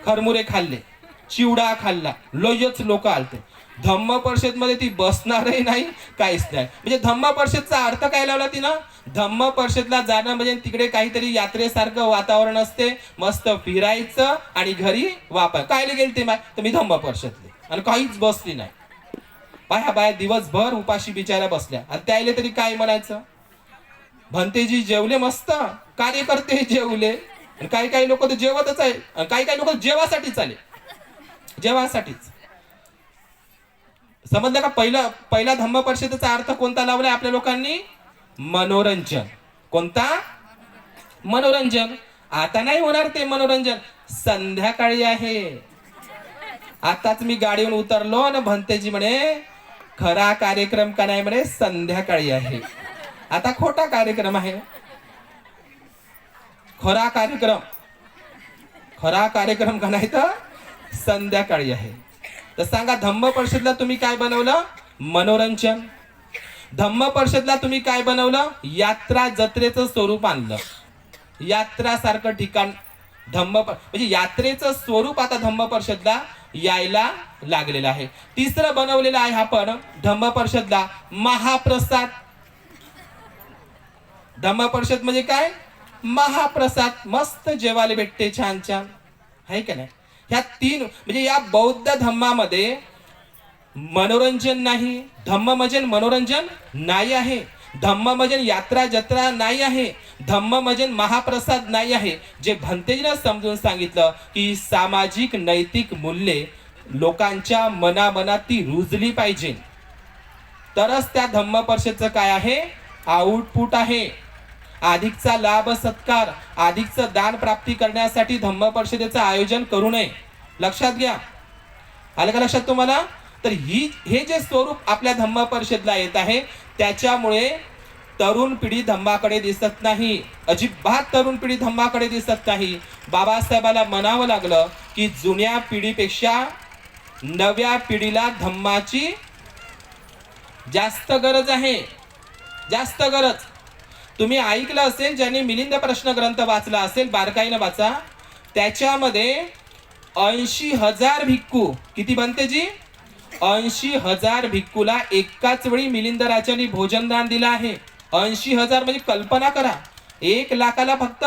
खरमुरे खाल्ले, चिवडा खाल्ला, लोयच लोक आलते. धम्म परिषद मध्ये ती बसणारही नाही, काहीच नाही. म्हणजे धम्म परिषदचा अर्थ काय लावला तिनं? धम्म परिषदला जाणं म्हणजे तिकडे काहीतरी यात्रेसारखं वातावरण असते, मस्त फिरायचं आणि घरी वापर. कायले गेलते माय? तर मी धम्म परिषदले, आणि काहीच बसली नाही. बाया दिवसभर उपाशी बिचाऱ्या बसल्या. आणि त्याले तरी काय म्हणायचं? भंतेजी जेवले मस्त, कार्यकर्ते जेवले, काही लोक तर जेवतच आहे, काही लोक जेवासाठीच आले, जेवासाठीच. समजलं का? पहिला धम्म परिषदेचा अर्थ कोणता लावलाय आपल्या लोकांनी? मनोरंजन. कोणता? मनोरंजन. आता नाही होणार ते मनोरंजन, संध्याकाळी आहे. आताच मी गाडीवरून उतरलो आणि भंतेजी म्हणे खरा कार्यक्रम का नाही म्हणे, संध्याकाळी आहे. आता खोटा कार्यक्रम आहे. खरा कार्यक्रम का नाही तर संध्याकाळी आहे. तर सांगा, धम्म परिषदला तुम्ही काय बनवलं? मनोरंजन. धम्म परिषदला तुम्ही काय बनवलं? यात्रा, जत्रेचं स्वरूप आणलं. यात्रा सारखं ठिकाण म्हणजे यात्रेचं स्वरूप आता धम्म परिषदला यायला लागलेलं आहे. तिसरं बनवलेलं आहे आपण धम्म परिषदला महाप्रसाद. धम्म परिषद म्हणजे काय? महाप्रसाद. मस्त जेवायला भेटते, छान छान, आहे का नाही? ह्या 3 म्हणजे या बौद्ध धम्मामध्ये मनोरंजन नाही. धम्म म्हणजे मनोरंजन नाही आहे. धम्म म्हणजे यात्रा जत्रा नाही आहे, धम्म म्हणजे महाप्रसाद नाही आहे. जे भंतेजीनं समजून सांगितलं की सामाजिक नैतिक मूल्ये लोकांच्या मनामनात ती रुजली पाहिजे, तरच त्या धम्म परिषदेचं काय आहे, आउटपुट आहे. अधिकचा लाभ सत्कार, अधिकचं दान प्राप्ती करण्यासाठी धम्म परिषदेचं आयोजन करू नये. लक्षात घ्या. आलं का लक्षात तुम्हाला? तर हे जे स्वरूप आपल्या धम्म परिषदेला येत आहे, त्याच्यामुळे तरुण पिढी धम्माकडे दिसत नाही. अजिबात तरुण पिढी धम्माकडे दिसत नाही. बाबासाहेबाला म्हणावं लागलं की जुन्या पिढीपेक्षा नव्या पिढीला धम्माची जास्त गरज आहे, जास्त गरज. तुम्ही ऐकलं असेल, ज्यांनी मिलिंद प्रश्न ग्रंथ वाचला असेल, बारकाईनं वाचा. त्याच्यामध्ये 80,000 भिक्खू, किती बनते जी, 80,000 भिक्खूला एकाच वेळी मिलिंद राजांनी भोजनदान दिलं आहे. 80,000 म्हणजे कल्पना करा, 1 लाखाला फक्त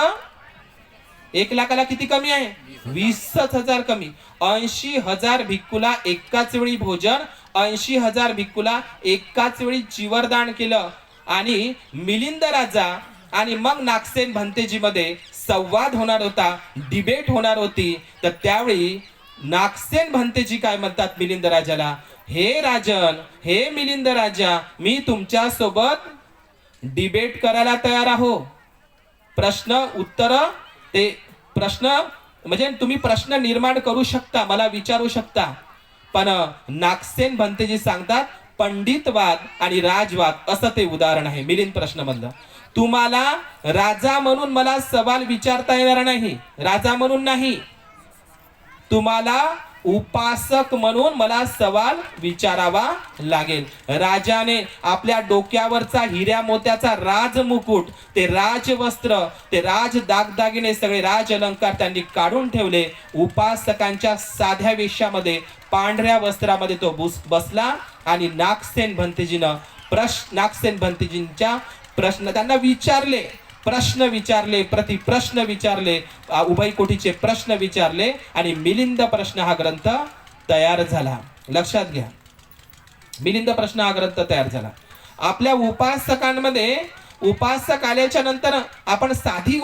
1 लाखाला किती कमी आहे, 20,000 कमी. 80,000 भिक्खूला एकाच वेळी भोजन, 80,000 भिक्खूला एकाच वेळी चिवरदान केलं. आणि मिलिंद राजा आणि मग नागसेन भंतेजी मध्ये संवाद होणार होता, डिबेट होणार होती. तर त्यावेळी नागसेन भंतेजी काय म्हणतात मिलिंद राजाला, हे राजन, हे मिलिंद राजा, मी तुमच्या सोबत डिबेट करायला तयार आहो. प्रश्न उत्तर, ते प्रश्न म्हणजे तुम्ही प्रश्न निर्माण करू शकता, मला विचारू शकता. पण नागसेन भंतेजी सांगतात पंडितवाद आणि राजवाद असं ते उदाहरण आहे मिलिंद प्रश्न मधलं. तुम्हाला राजा म्हणून मला सवाल विचारता येणार नाही, राजा म्हणून नाही, तुम्हाला उपासक म्हणून मला सवाल विचारावा लागेल. राजाने आपल्या डोक्यावरचा हिऱ्या मोत्याचा राजमुकुट, ते राजवस्त्र, ते राज दागदागिने, सगळे राज अलंकार त्यांनी काढून ठेवले. उपासकांच्या साध्या वेशामध्ये, पांढऱ्या वस्त्रामध्ये तो बसला आणि नागसेन भंतेजींच्या प्रश्न त्यांना विचारले, प्रश्न विचारले, प्रतिप्रश्न विचारले, उभय कोटीचे प्रश्न विचारले आणि मिलिंद प्रश्न हा ग्रंथ तयार झाला. लक्षात घ्या, मिलिंद प्रश्न हा ग्रंथ तयार झाला. आपल्या उपासकांमध्ये उपासक आल्याच्या नंतर आपण साधी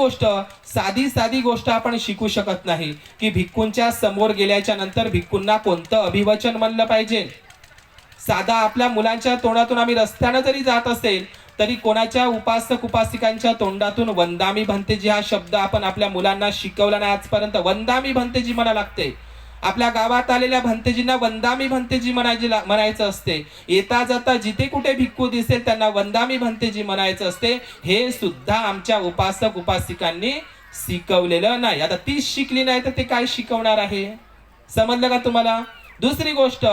गोष्ट आपण शिकू शकत नाही की भिक्खूंच्या समोर गेल्याच्या नंतर भिक्खूंना कोणतं अभिवचन म्हणलं पाहिजे. साधा आपल्या मुलांच्या तोंडातून आम्ही रस्त्यानं जरी जात असेल तरी कोणाच्या उपासक उपासिकांच्या तोंडातून वंदामी भंतेजी हा शब्द आपण आपल्या मुलांना शिकवला नाही आजपर्यंत. वंदामी भंतेजी म्हणा लागते. आपल्या गावात आलेल्या भंतेजींना वंदामी भंतेजी म्हणायचं असते. येता जाता जिथे कुठे भिक्खू दिसेल त्यांना वंदामी भंतेजी म्हणायचं असते. हे सुद्धा आमच्या उपासक उपासिकांनी शिकवलेलं नाही. आता तीच शिकली नाही तर ते काय शिकवणार आहे, समजलं का तुम्हाला? दुसरी गोष्ट,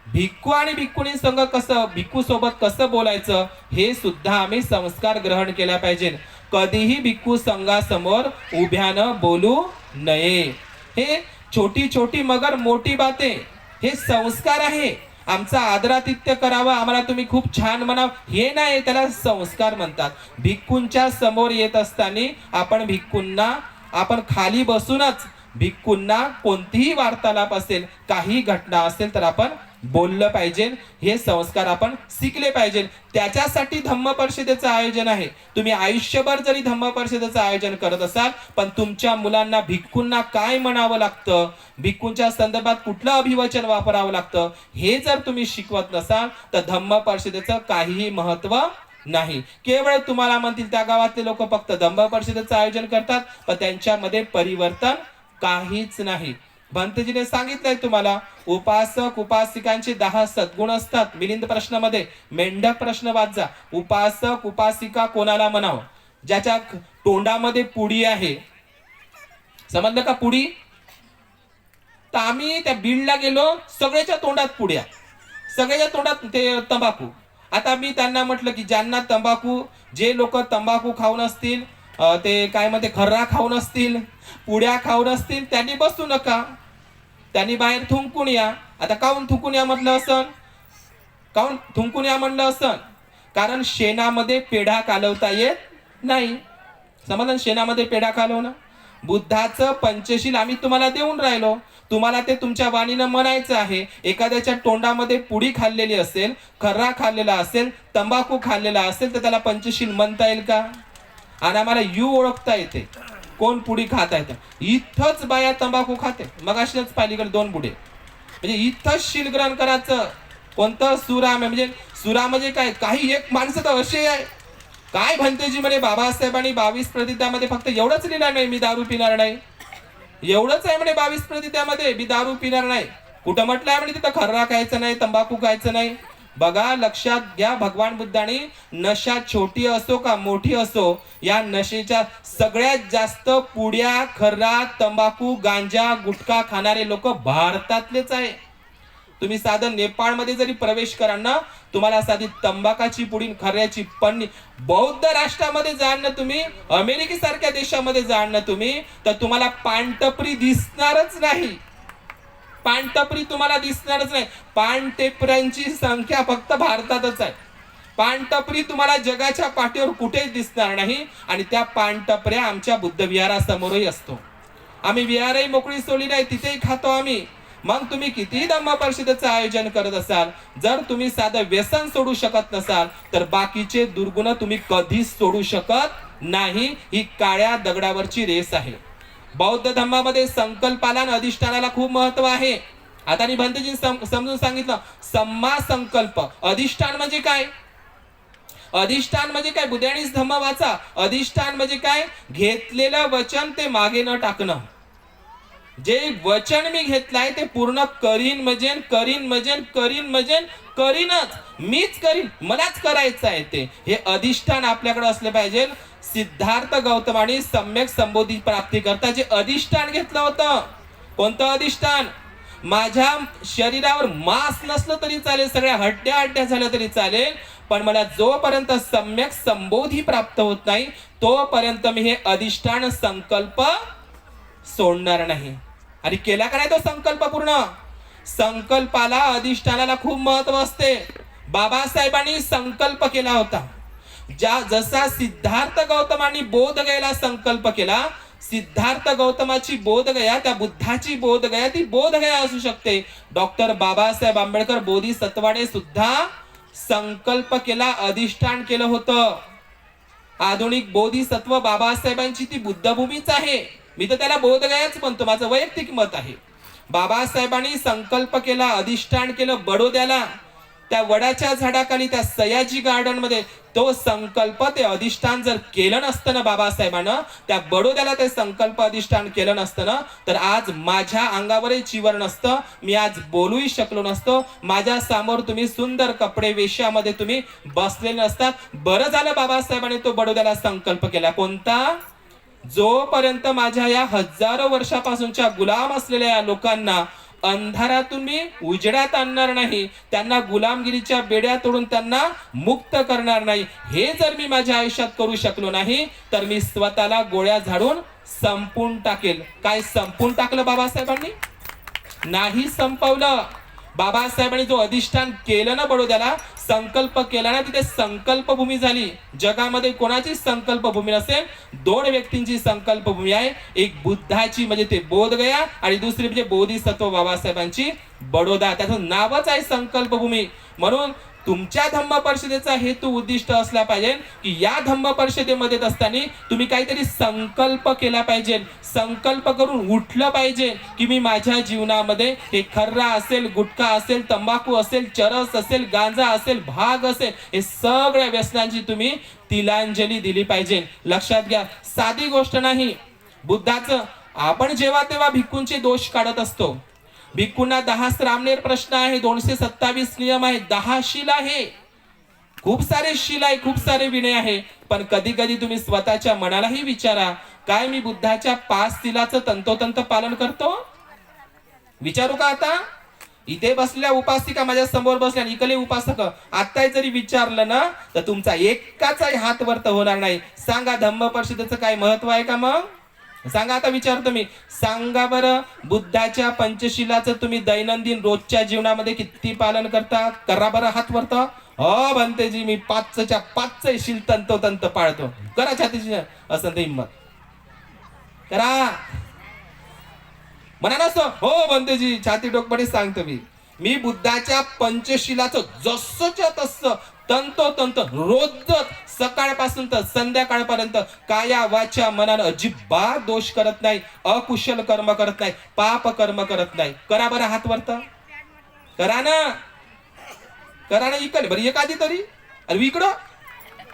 भिक्खू आणि भिक्खुनी संघ कसं, भिक्खू सोबत कसं बोलायचं हे सुद्धा आम्ही संस्कार ग्रहण केला पाहिजे. कधीही भिक्खू संघासमोर उभ्यानं बोलू नये. हे छोटी छोटी मगर मोठी बाते, हे संस्कार आहे. आमचा आदरातिथ्य करावा, आम्हाला तुम्ही खूप छान म्हणाव, हे नाही, त्याला संस्कार म्हणतात. भिक्खूंच्या समोर येत असताना आपण खाली बसूनच भिक्खूंना कोणतीही वार्तालाप असेल, काही घटना असेल तर आपण बोललं पाहिजे. हे संस्कार आपण शिकले पाहिजे. त्याच्यासाठी धम्म परिषदेचं आयोजन आहे. तुम्ही आयुष्यभर जरी धम्म परिषदेचं आयोजन करत असाल, पण तुमच्या मुलांना भिक्खूंना काय म्हणावं लागतं, भिक्खूंच्या संदर्भात कुठलं अभिवचन वापरावं लागतं, हे जर तुम्ही शिकवत नसाल तर धम्म परिषदेचं काहीही महत्व नाही. केवळ तुम्हाला म्हणतील त्या गावातले लोक फक्त धम्म परिषदेचं आयोजन करतात, पण त्यांच्यामध्ये परिवर्तन काहीच नाही. भंतेजीने सांगितलंय तुम्हाला, उपासक उपासिकांचे 10 सद्गुण असतात. मिलिंद प्रश्नामध्ये मेंढक प्रश्न वाचा. उपासक उपासिका कोणाला म्हणावं? ज्याच्या तोंडामध्ये पुडी आहे, समजलं का? पुडी. तर आम्ही त्या बीडला गेलो, सगळ्याच्या तोंडात पुड्या, सगळ्याच्या तोंडात ते तंबाखू. आता मी त्यांना म्हटलं की ज्यांना तंबाखू, जे लोक तंबाखू खाऊन असतील, ते काय म्हणते खर्रा खाऊन असतील, पुड्या खाऊन असतील, त्यांनी बसू नका, त्यांनी बाहेर थुंकून या. आता काऊन थुंकून या म्हटलं असन, काऊन थुंकून या म्हणलं असन? कारण शेणामध्ये पेढा कालवता येत नाही. समजलं? शेणामध्ये पेढा कालवणं. बुद्धाचं पंचशील आम्ही तुम्हाला देऊन राहिलो, तुम्हाला ते तुमच्या वाणीनं म्हणायचं आहे. एखाद्याच्या तोंडामध्ये पुडी खाल्लेली असेल, खर्रा खाल्लेला असेल, तंबाखू खाल्लेला असेल, तर त्याला पंचशील म्हणता येईल का? आणि आम्हाला ओळखता येते कोण पुडी खाता येतं. इथंच बाया तंबाखू खाते. मग अशीच पालीकडे 2 बुडे, म्हणजे इथंच शील ग्रहण करायचं. कोणतं सुराम आहे, म्हणजे सुरा म्हणजे काय? काही एक माणसं तर असे आहे, काय भंतेजी म्हणे बाबासाहेबांनी 22 प्रतिज्ञामध्ये फक्त एवढंच लिहिलं नाही, मी दारू पिणार नाही. एवढंच आहे म्हणे 22 प्रतिज्ञामध्ये, मी दारू पिणार नाही. कुठं म्हटलंय म्हणे तिथं खर्रा खायचं नाही, तंबाखू खायचं नाही. बघा, लक्षात घ्या, भगवान बुद्धांनी नशा छोटी असो का मोठी असो, या नशेच्या सगळ्यात जास्त पुड्या, खर्रा, तंबाखू, गांजा, गुटखा खाणारे लोक भारतातलेच आहे. तुम्ही साधं नेपाळमध्ये जरी प्रवेश करा ना, तुम्हाला साधी तंबाखाची पुडी, खऱ्याची पन्नी, बौद्ध राष्ट्रामध्ये जाण ना तुम्ही, अमेरिकेसारख्या देशामध्ये जाण ना तुम्ही, तर तुम्हाला पानटपरी दिसणारच नाही. पानटपरी तुम्हाला दिसणारच नाही. पानटेपऱ्यांची संख्या फक्त भारतातच आहे. पानटपरी तुम्हाला जगाच्या पाठीवर कुठेच दिसणार नाही. आणि त्या पानटपऱ्या आमच्या बुद्ध विहारासमोरही असतो. आम्ही विहारही मोकळी सोडली नाही, तिथेही खातो आम्ही. मग तुम्ही किती धम्म परिषदेचं आयोजन करत असाल, जर तुम्ही साधं व्यसन सोडू शकत नसाल, तर बाकीचे दुर्गुण तुम्ही कधीच सोडू शकत नाही. ही काळ्या दगडावरची रेस आहे. बौद्ध धर्मामध्ये संकल्पाला आणि अधिष्ठानाला खूप महत्व आहे. आता मी भंतेजी समजून सांगितलं. सम्मा संकल्प, अधिष्ठान म्हणजे काय? अधिष्ठान म्हणजे काय? बुद्धानीच धम्म वाचा. अधिष्ठान म्हणजे काय? घेतलेलं वचन ते मागे न टाकणं. जे वचन मी घेतलाय ते पूर्ण करीन म्हणजे करीन म्हणजे करीन म्हणजे करीनच, मीच करीन, मलाच करायचं आहे ते. हे अधिष्ठान आपल्याकडे असले पाहिजे. सिद्धार्थ गौतमाने सम्यक संबोधी प्राप्ती करता जे अधिष्ठान घेतलं होतं, कोणतं अधिष्ठान? माझ्या शरीरावर मांस नसलं तरी चालेल, सगळ्या हड्ड्या झाल्या तरी चालेल, पण मला जोपर्यंत सम्यक संबोधी प्राप्त होत नाही, तोपर्यंत मी हे अधिष्ठान संकल्प सोडणार नाही. आणि केला का नाही तो संकल्प पूर्ण? संकल्पाला, अधिष्ठानाला खूप महत्व असते. बाबासाहेबांनी संकल्प केला होता. जसा सिद्धार्थ गौतमांनी बोधगयेला संकल्प केला, सिद्धार्थ गौतमाची बोधगया, त्या बुद्धाची बोधगया, ती बोधगया असू शकते. डॉक्टर बाबासाहेब आंबेडकर बोधिसत्वाने सुद्धा संकल्प केला, अधिष्ठान केलं होतं. आधुनिक बोधिसत्व बाबासाहेबांची ती बुद्धभूमीच आहे. मी तर त्याला बोधगयाच म्हणतो, माझं वैयक्तिक मत आहे. बाबासाहेबांनी संकल्प केला, अधिष्ठान केलं बडोद्याला, त्या वडाच्या झाडाखाली, त्या सयाजी गार्डन मध्ये. तो संकल्प, ते अधिष्ठान जर केलं नसतं ना बाबासाहेबांना, त्या बडोद्याला ते संकल्प अधिष्ठान केलं नसतं ना, तर आज माझ्या अंगावरही चिवर नसतं, मी आज बोलूही शकलो नसतो. माझ्या समोर तुम्ही सुंदर कपडे वेशामध्ये तुम्ही बसलेले नसतात. बरं झालं बाबासाहेबांनी तो बडोद्याला संकल्प केला. कोणता? जोपर्यंत माझ्या या हजारो वर्षापासूनच्या गुलाम असलेल्या या लोकांना अंधारातून मी उजेडात आणणार नाही, त्यांना गुलामगिरीच्या बेड्या तोडून त्यांना मुक्त करणार नाही, हे जर मी माझ्या आयुष्यात करू शकलो नाही, तर मी स्वतःला गोळ्या झाडून संपून टाकेल. काय संपून टाकलं बाबासाहेबांनी? नाही संपवलं. बाबासाहेबांनी जो अधिष्ठान केलं ना बडोद्याला, संकल्प केला ना, तिथे संकल्प भूमी झाली. जगामध्ये कोणाची संकल्प भूमी नसेल, 2 व्यक्तींची संकल्प भूमी आहे. एक बुद्धाची म्हणजे ते बोधगया, आणि दुसरी म्हणजे बोधिसत्व बाबासाहेबांची बडोदा. त्याचं नावच आहे संकल्प भूमी. म्हणून तुमच्या धम्म परिषदेचा हेतू उद्दिष्ट असला पाहिजे की या धम्म परिषदेमध्ये असताना तुम्ही काहीतरी संकल्प केला पाहिजे. संकल्प करून उठलं पाहिजे की मी माझ्या जीवनामध्ये हे खर्रा असेल, गुटखा असेल, तंबाखू असेल, चरस असेल, गांजा असेल, भाग असेल, हे सगळ्या व्यसनांची तुम्ही तिलांजली दिली पाहिजे. लक्षात घ्या, साधी गोष्ट नाही. बुद्धाचं आपण जेव्हा तेव्हा भिक्खूंचे दोष काढत असतो. भिक्खूंना 10 श्रामणेर प्रश्न आहे, 227 नियम आहे, 10 शील आहे, खूप सारे शील आहे, खूप सारे विनय आहे. पण कधी कधी तुम्ही स्वतःच्या मनालाही विचारा, काय मी बुद्धाच्या 5 शीलाचं तंतोतंत पालन करतो? विचारू का? आता इथे बसलेल्या उपासिका, माझ्या समोर बसल्या इकले उपासक, आता जरी विचारलं ना, तर तुमचा एकाचाही हात वरत होणार नाही. सांगा, धम्म परिषदेचं काय महत्व आहे का? मग सांगा. आता विचारतो मी, सांगा बरं, बुद्धाच्या पंचशिलाचं तुम्ही दैनंदिन रोजच्या जीवनामध्ये किती पालन करता? करा बरं हात वरत. हो भंतेजी, मी 5च्या 5 शील तंतोतंत पाळतो. करा छातीची असं ते हिंमत करा. म्हणा नसतं हो भंतेजी, छाती टोकपणे सांगतो मी बुद्धाच्या पंचशिलाचं जसंच्या तसं तंतोतंत रोजच सकाळपासून तर संध्याकाळपर्यंत काया वाचा मनानं अजिबात दोष करत नाही, अकुशल कर्म करत नाही, पाप कर्म करत नाही. करा बरं हात वरतं, करा ना इकडे बरं एखादी तरी. अरे इकडं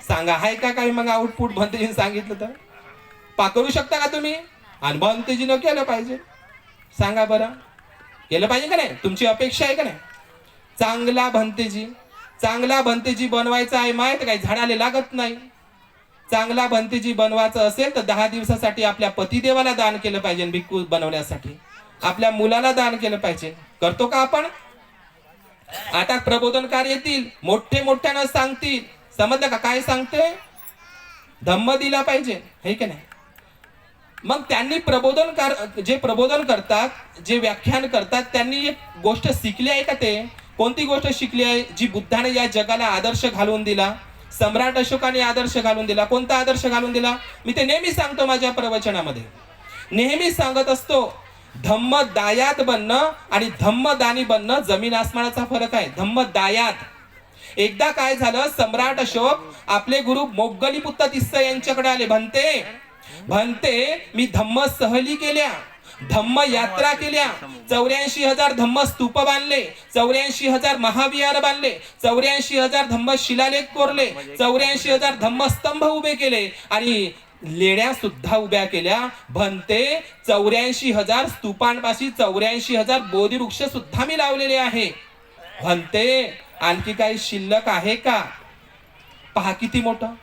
सांगा हाय का काही मग आउटपुट भंतेजीने सांगितलं तर करू शकता का तुम्ही? आणि भंतेजीनं केलं पाहिजे. सांगा बरं केलं पाहिजे का नाही? तुमची अपेक्षा आहे का नाही? चांगला भंतेजी बनवायचा आहे माहित काही झाडाले लागत नाही. चांगला भंतेजी बनवायचं असेल तर 10 दिवसासाठी आपल्या पतिदेवाला दान केलं पाहिजे. भिक्खू बनवण्यासाठी आपल्या मुलाला दान केलं पाहिजे. करतो का आपण? आता प्रबोधनकार येतील, मोठ्यानं सांगतील. समजलं का काय सांगते? धम्म दिला पाहिजे, हे की नाही? मग त्यांनी जे प्रबोधन करतात, जे व्याख्यान करतात, त्यांनी एक गोष्ट शिकली आहे का? ते कोणती गोष्ट शिकली आहे जी बुद्धाने या जगाला आदर्श घालून दिला? सम्राट अशोकाने आदर्श घालून दिला. कोणता आदर्श घालून दिला? मी ते नेहमी सांगतो माझ्या प्रवचनामध्ये, नेहमी सांगत असतो. धम्मदायात बनणं आणि धम्मदानी बनणं जमीन आसमानाचा फरक आहे. धम्मदायात एकदा काय झालं, सम्राट अशोक आपले गुरु मोग्गलीपुत्त तिस्स यांच्याकडे आले. भंते मी धम्म सहली केल्या, धम्म यात्रा केल्या, 84,000 धम्म स्तूप बांधले, 84,000 महाविहार बांधले, 84,000 धम्म शिलालेख कोरले, 84,000 धम्म स्तंभ उभे केले आणि लेण्या सुद्धा उभ्या केल्या. भंते 84,000 स्तूपांपाशी 84,000 बोधी वृक्ष सुद्धा मी लावलेले आहे. भंते आणखी काही शिल्लक आहे का? पहा किती मोठं.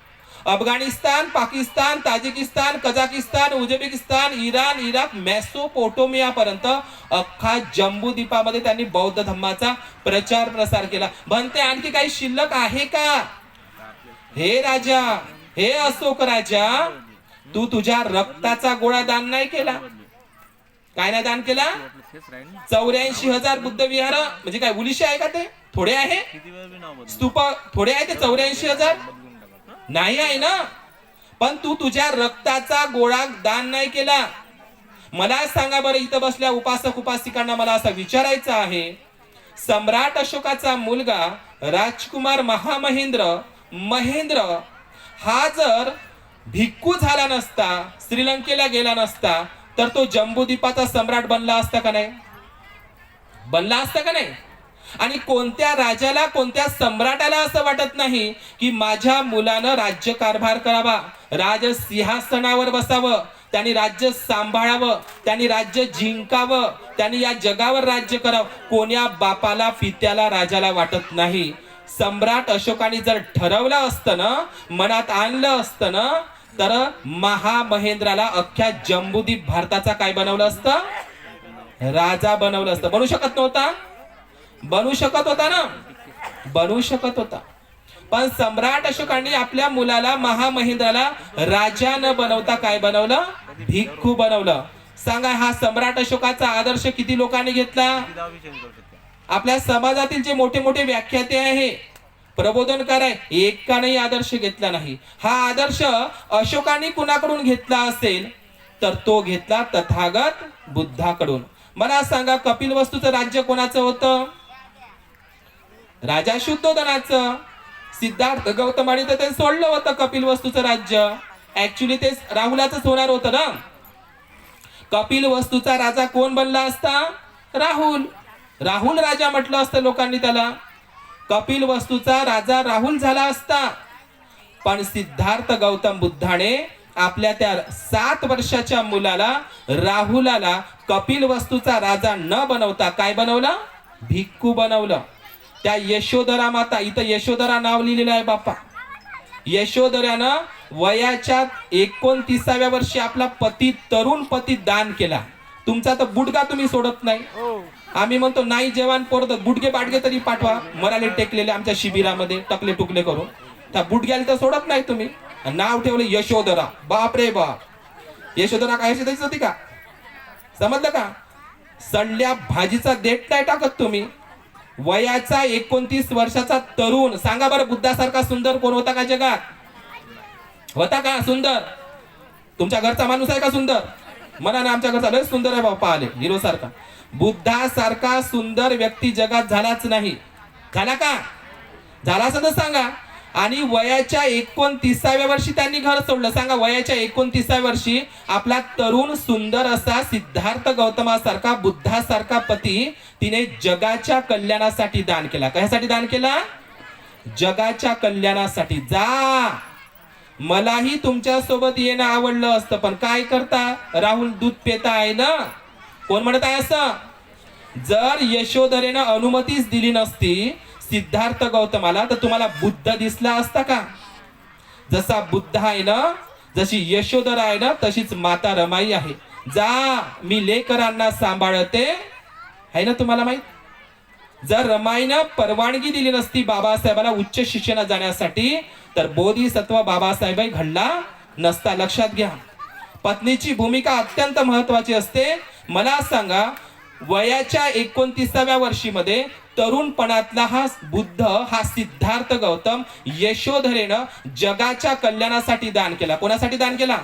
Afghanistan, Pakistan, Tajikistan, Kazakhstan, Uzbekistan, इराण, इराक, मेसोपोटोमिया पर्यंत अख्खा जम्बूद्वीपामध्ये त्यांनी बौद्ध धम्माचा प्रचार प्रसार केला. म्हणते आणखी काही शिल्लक आहे का? हे राजा, हे अशोक राजा, तू तुझ्या रक्ताचा गोळा दान नाही केला. काय नाही दान केला? 84,000 बुद्ध विहार म्हणजे काय उलिशे आहे का? ते थोडे आहे? स्तूप थोडे आहे? ते 84,000 नाही आहे ना. पण तू तुझ्या रक्ताचा गोळा दान नाही केला. मला सांगा बरं, इथं बसल्या उपासक उपासिकांना मला असं विचारायचं आहे, सम्राट अशोकाचा मुलगा राजकुमार महेंद्र हा जर भिक्खू झाला नसता, श्रीलंकेला गेला नसता, तर तो जम्बूद्वीपाचा सम्राट बनला असता का नाही? बनला असता का नाही? आणि कोणत्या राजाला, कोणत्या सम्राटाला असं वाटत नाही की माझ्या मुलानं राज्यकारभार करावा, राजसिंहासनावर बसावं, त्यांनी राज्य सांभाळावं, त्यांनी राज्य जिंकावं, त्यांनी या जगावर राज्य करावं. कोण्या बापाला, पित्याला, राजाला वाटत नाही. सम्राट अशोकाने जर ठरवलं असतं ना, मनात आणलं असतं ना, तर महामहेंद्राला अख्ख्या जम्बूद्वीप भारताचा काय बनवलं असतं? राजा बनवलं असतं. बनू शकत नव्हता? बनू शकत होता ना, बनू शकत होता. पण सम्राट अशोकांनी आपल्या मुलाला, महामहेंद्राला राजा न बनवता काय बनवलं? भिक्खू बनवलं. सांगा, हा सम्राट अशोकाचा आदर्श किती लोकांनी घेतला? आपल्या समाजातील जे मोठे मोठे व्याख्याते आहे, प्रबोधनकार आहे, एकानेही आदर्श घेतला नाही. हा आदर्श अशोकाने कुणाकडून घेतला असेल तर तो घेतला तथागत बुद्धाकडून. मला सांगा, कपिलवस्तूचं राज्य कोणाचं होतं? राजा शुद्धोधनाचं. सिद्धार्थ गौतमाने तर ते सोडलं होतं कपिलवस्तूचं राज्य. ऍक्च्युली ते राहुलाचंच होणार होतं ना. कपिलवस्तूचा राजा कोण बनला असता? राहुल राजा म्हटलं असतं लोकांनी त्याला. कपिलवस्तूचा राजा राहुल झाला असता. पण सिद्धार्थ गौतम बुद्धाने आपल्या त्या 7 वर्षाच्या मुलाला, राहुलाला, कपिलवस्तूचा राजा न बनवता काय बनवलं? भिक्खू बनवलं. त्या यशोधरा माता, इथं यशोधरा नाव लिहिलेलं आहे बापा. यशोधरानं वयाच्या 29व्या वर्षी आपला तरुण पती दान केला. तुमचा तर बुडगा तुम्ही सोडत नाही. आम्ही म्हणतो नाही जवान पोरत, बुडगे बाडगे तरी पाठवा. मराले टेकलेले आमच्या शिबिरामध्ये टकले टुकले करून, त्या बुडग्याला तर सोडत नाही तुम्ही. नाव ठेवले यशोधरा. बाप रे बाप, यशोधरा काय होती का? समजलं का? सडल्या भाजीचा देठ नाही टाकत तुम्ही. वयाचा 29 वर्षाचा तरुण. सांगा बरं, बुद्धासारखा सुंदर कोण होता का जगात? होता का सुंदर? तुमच्या घरचा माणूस आहे का सुंदर? मनाने आमच्या घरचा लय सुंदर आहे बाबा, आले हिरो सारखा. बुद्धासारखा सुंदर व्यक्ती जगात झालाच नाही. झाला का? झाला असं तर सांगा. आणि वयाच्या 29व्या वर्षी त्यांनी घर सोडलं. सांगा, वयाच्या 29व्या वर्षी आपला तरुण सुंदर असा सिद्धार्थ गौतमासारखा बुद्धासारखा पती तिने जगाच्या कल्याणासाठी दान केला. कशासाठी दान केला? जगाच्या कल्याणासाठी. जा, मलाही तुमच्या सोबत येणं आवडलं असतं, पण काय करता, राहुल दूध पेता आहे ना. कोण म्हणत आहे असं? जर यशोधरेनं अनुमतीच दिली नसती सिद्धार्थ गौतमाला, तर तुम्हाला बुद्ध दिसला असता का? जसा बुद्ध आहे ना, जशी यशोधरा आहे ना, तशीच माता रमाई आहे. जा, मी लेकरांना सांभाळते आहे ना, तुम्हाला माहित. जर रमाईनं परवानगी दिली नसती बाबासाहेबांना उच्च शिक्षणात जाण्यासाठी, तर बोधिसत्व बाबासाहेब घडला नसता. लक्षात घ्या, पत्नीची भूमिका अत्यंत महत्वाची असते. मला सांगा, वयाच्या 29व्या वर्षीमध्ये तरुणपणातला हा बुद्ध, हा सिद्धार्थ गौतम यशोधरेनं जगाच्या कल्याणासाठी दान केला. कोणासाठी दान केला?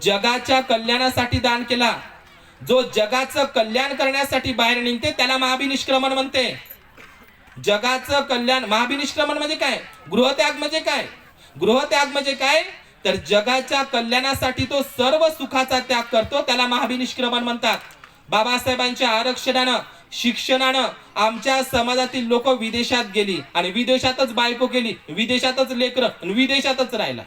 जगाच्या कल्याणासाठी दान केला. जो जगाचं कल्याण करण्यासाठी बाहेर निघते त्याला महाभिनिष्क्रमण म्हणते. जगाचं कल्याण, महाभिनिष्क्रमण म्हणजे काय? गृहत्याग म्हणजे काय? गृहत्याग म्हणजे काय? तर जगाच्या कल्याणासाठी तो सर्व सुखाचा त्याग करतो, त्याला महाभिनिष्क्रमण म्हणतात. बाबासाहेबांच्या आरक्षणानं, शिक्षणानं आमच्या समाजातील लोक विदेशात गेली आणि विदेशातच बायको केली, विदेशातच लेकरं, विदेशातच राहिला.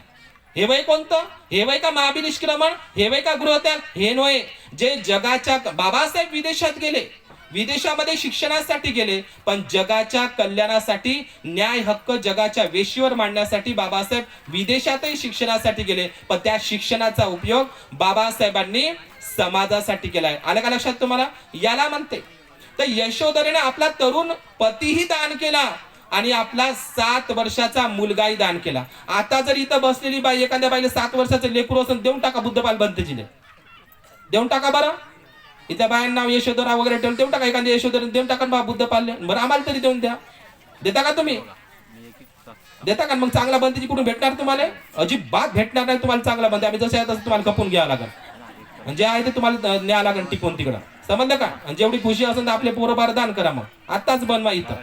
हे वय कोणतं? हे वय का महाभिनिष्क्रमण? हे वय का गृहत्याग? हे नव्हे. जे जगाच्या, बाबासाहेब विदेशात गेले, विदेशामध्ये शिक्षणासाठी गेले, पण जगाच्या कल्याणासाठी, न्याय हक्क जगाच्या वेशीवर मांडण्यासाठी बाबासाहेब विदेशातही शिक्षणासाठी गेले, पण त्या शिक्षणाचा उपयोग बाबासाहेबांनी समाजासाठी केलाय. आलं का लक्षात तुम्हाला? याला म्हणते. तर यशोधरेने आपला तरुण पतीही दान केला आणि आपला 7 वर्षाचा मुलगाही दान केला. आता जर इथं बसलेली बाई, एखाद्या बाईला 7 वर्षाचं लेकरू असेल, देऊन टाका बुद्धपाल बनतेजीने, देऊन टाका बरं. इथं बायांना नाव यशोधरा वगैरे ठेवून देऊन टाका, एखाद्या यशोधरा देऊन टाका बा बुद्धपालने. बरं, आम्हाला तरी देऊन द्या. देता का तुम्ही? देता का? मग चांगला बनतेजी कुठून भेटणार तुम्हाला? अजिबात भेटणार नाही तुम्हाला चांगला बनते. आम्ही जसं आहे तसं तुम्हाला खपून घ्यावं लागेल, म्हणजे आहे ते तुम्हाला न्याय लागेल टिकून तिकडं. समजलं का? आणि जेवढी खुशी असेल तर आपले पोरं बार दान करा. मग आताच बनवा, इथं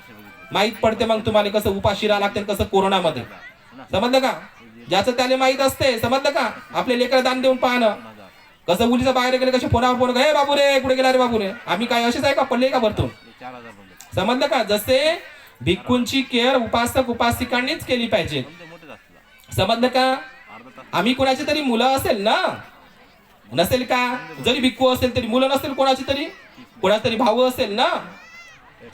माहित पडते मग तुम्हाला कसं उपाशी राहा लागते, कसं कोरोनामध्ये. समजलं का? ज्याचं त्याला माहित असते. समजलं का? आपले लेकर दान देऊन पाहणं. कसं उलीचं बाहेर गेले, कसे फोनावर फोन, हे बाबू रे कुठे गेला रे बाबू रे, आम्ही काय असेच आहे का, पडले का भरतून? समजलं का? जसे भिक्खूंची केअर उपासक उपासिकांनीच केली पाहिजे. समजलं का? आम्ही कोणाची तरी मुलं असेल ना, नसेल का? जरी भिक्खू असेल तरी मुलं नसेल कोणाची तरी, कोणाचा तरी भाऊ असेल ना.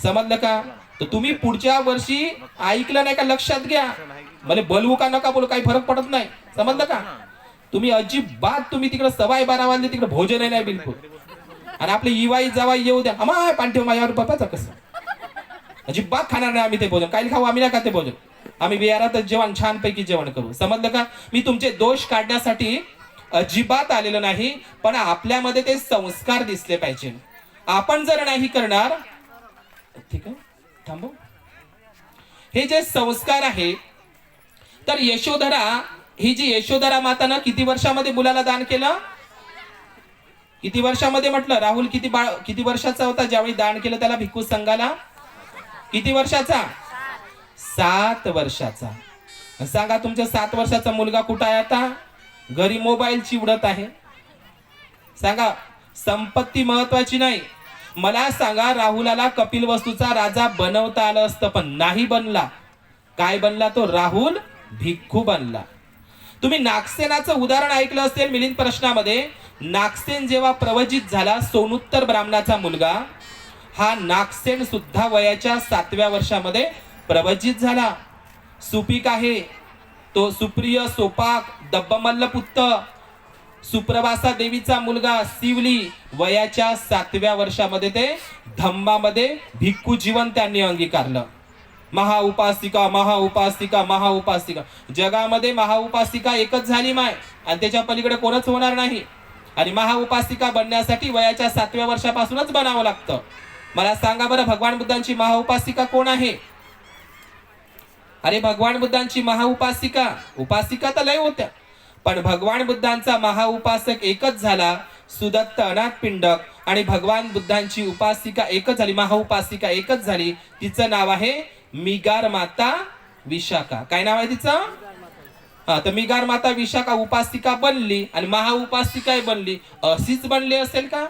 समजलं का? तर तुम्ही पुढच्या वर्षी ऐकलं नाही का, लक्षात घ्या. मला बोलवू का नका बोलू, काही फरक पडत नाही. समजलं का? तुम्ही अजिबात, तुम्ही तिकडे सवाई 12 वाजले तिकडे भोजन नाही बिलकुल. आणि आपले इवाई जावाई येऊ द्या, अमाय पांठेव माझ्यावर बापाचं कसं, अजिबात खाणार नाही आम्ही ते भोजन. काही खाऊ, आम्ही नाही खाते भोजन. आम्ही विहारातच जेवण, छानपैकी जेवण करू. समजलं का? मी तुमचे दोष काढण्यासाठी अजिबात आलेलं नाही, पण आपल्यामध्ये ते संस्कार दिसले पाहिजे. आपण जर नाही करणार, ठीक आहे थांबव, हे जे संस्कार आहे. तर यशोधरा, ही जी यशोधरा मातानं किती वर्षामध्ये मुलाला दान केलं? किती वर्षामध्ये म्हटलं? राहुल किती वर्षाचा होता ज्यावेळी दान केलं त्याला भिक्खू संघाला? किती वर्षाचा? 7 वर्षाचा. सांगा, तुमच्या 7 वर्षाचा मुलगा कुठं आहे आता? घरी मोबाईल चिवडत आहे. सांगा, संपत्ती महत्वाची नाही. मला सांगा, राहुलाला कपिल वस्तूचा राजा बनवता आलं असतं, पण नाही बनला. काय बनला तो? राहुल भिक्खू बनला. तुम्ही नागसेनाचं उदाहरण ऐकलं असेल मिलिंद प्रश्नामध्ये. नागसेन जेव्हा प्रवचित झाला, सोनुत्तर ब्राह्मणाचा मुलगा, हा नागसेन सुद्धा वयाच्या 7व्या वर्षामध्ये प्रवचित झाला. सुपीक आहे तो, सुप्रिय सोपाक दब्बमल्ल पुत्र, सुप्रभासा देवीचा मुलगा शिवली, वयाच्या 7व्या वर्षामध्ये ते धम्मामध्ये भिक्खू जीवन त्यांनी अंगीकारलं. महाउपासिका, महाउपासिका, महाउपासिका. जगामध्ये महाउपासिका एकच झाली माय, आणि त्याच्या पलीकडे कोणच होणार नाही. आणि महाउपासिका बनण्यासाठी वयाच्या 7व्या वर्षापासूनच बनावं लागतं. मला सांगा बरं, भगवान बुद्धांची महाउपासिका कोण आहे? अरे भगवान बुद्धांची महाउपासिका, उपासिका तर लय होत्या, पण भगवान बुद्धांचा महाउपासक एकच झाला, सुदत्त अनाथ पिंडक, आणि भगवान बुद्धांची उपासिका एकच झाली, महाउपासिका एकच झाली. तिचं नाव आहे मिगार माता विशाखा. काय नाव आहे तिचं? हा, तर मिगार माता विशाखा उपासिका बनली आणि महाउपासिका बनली. अशीच बनली असेल का?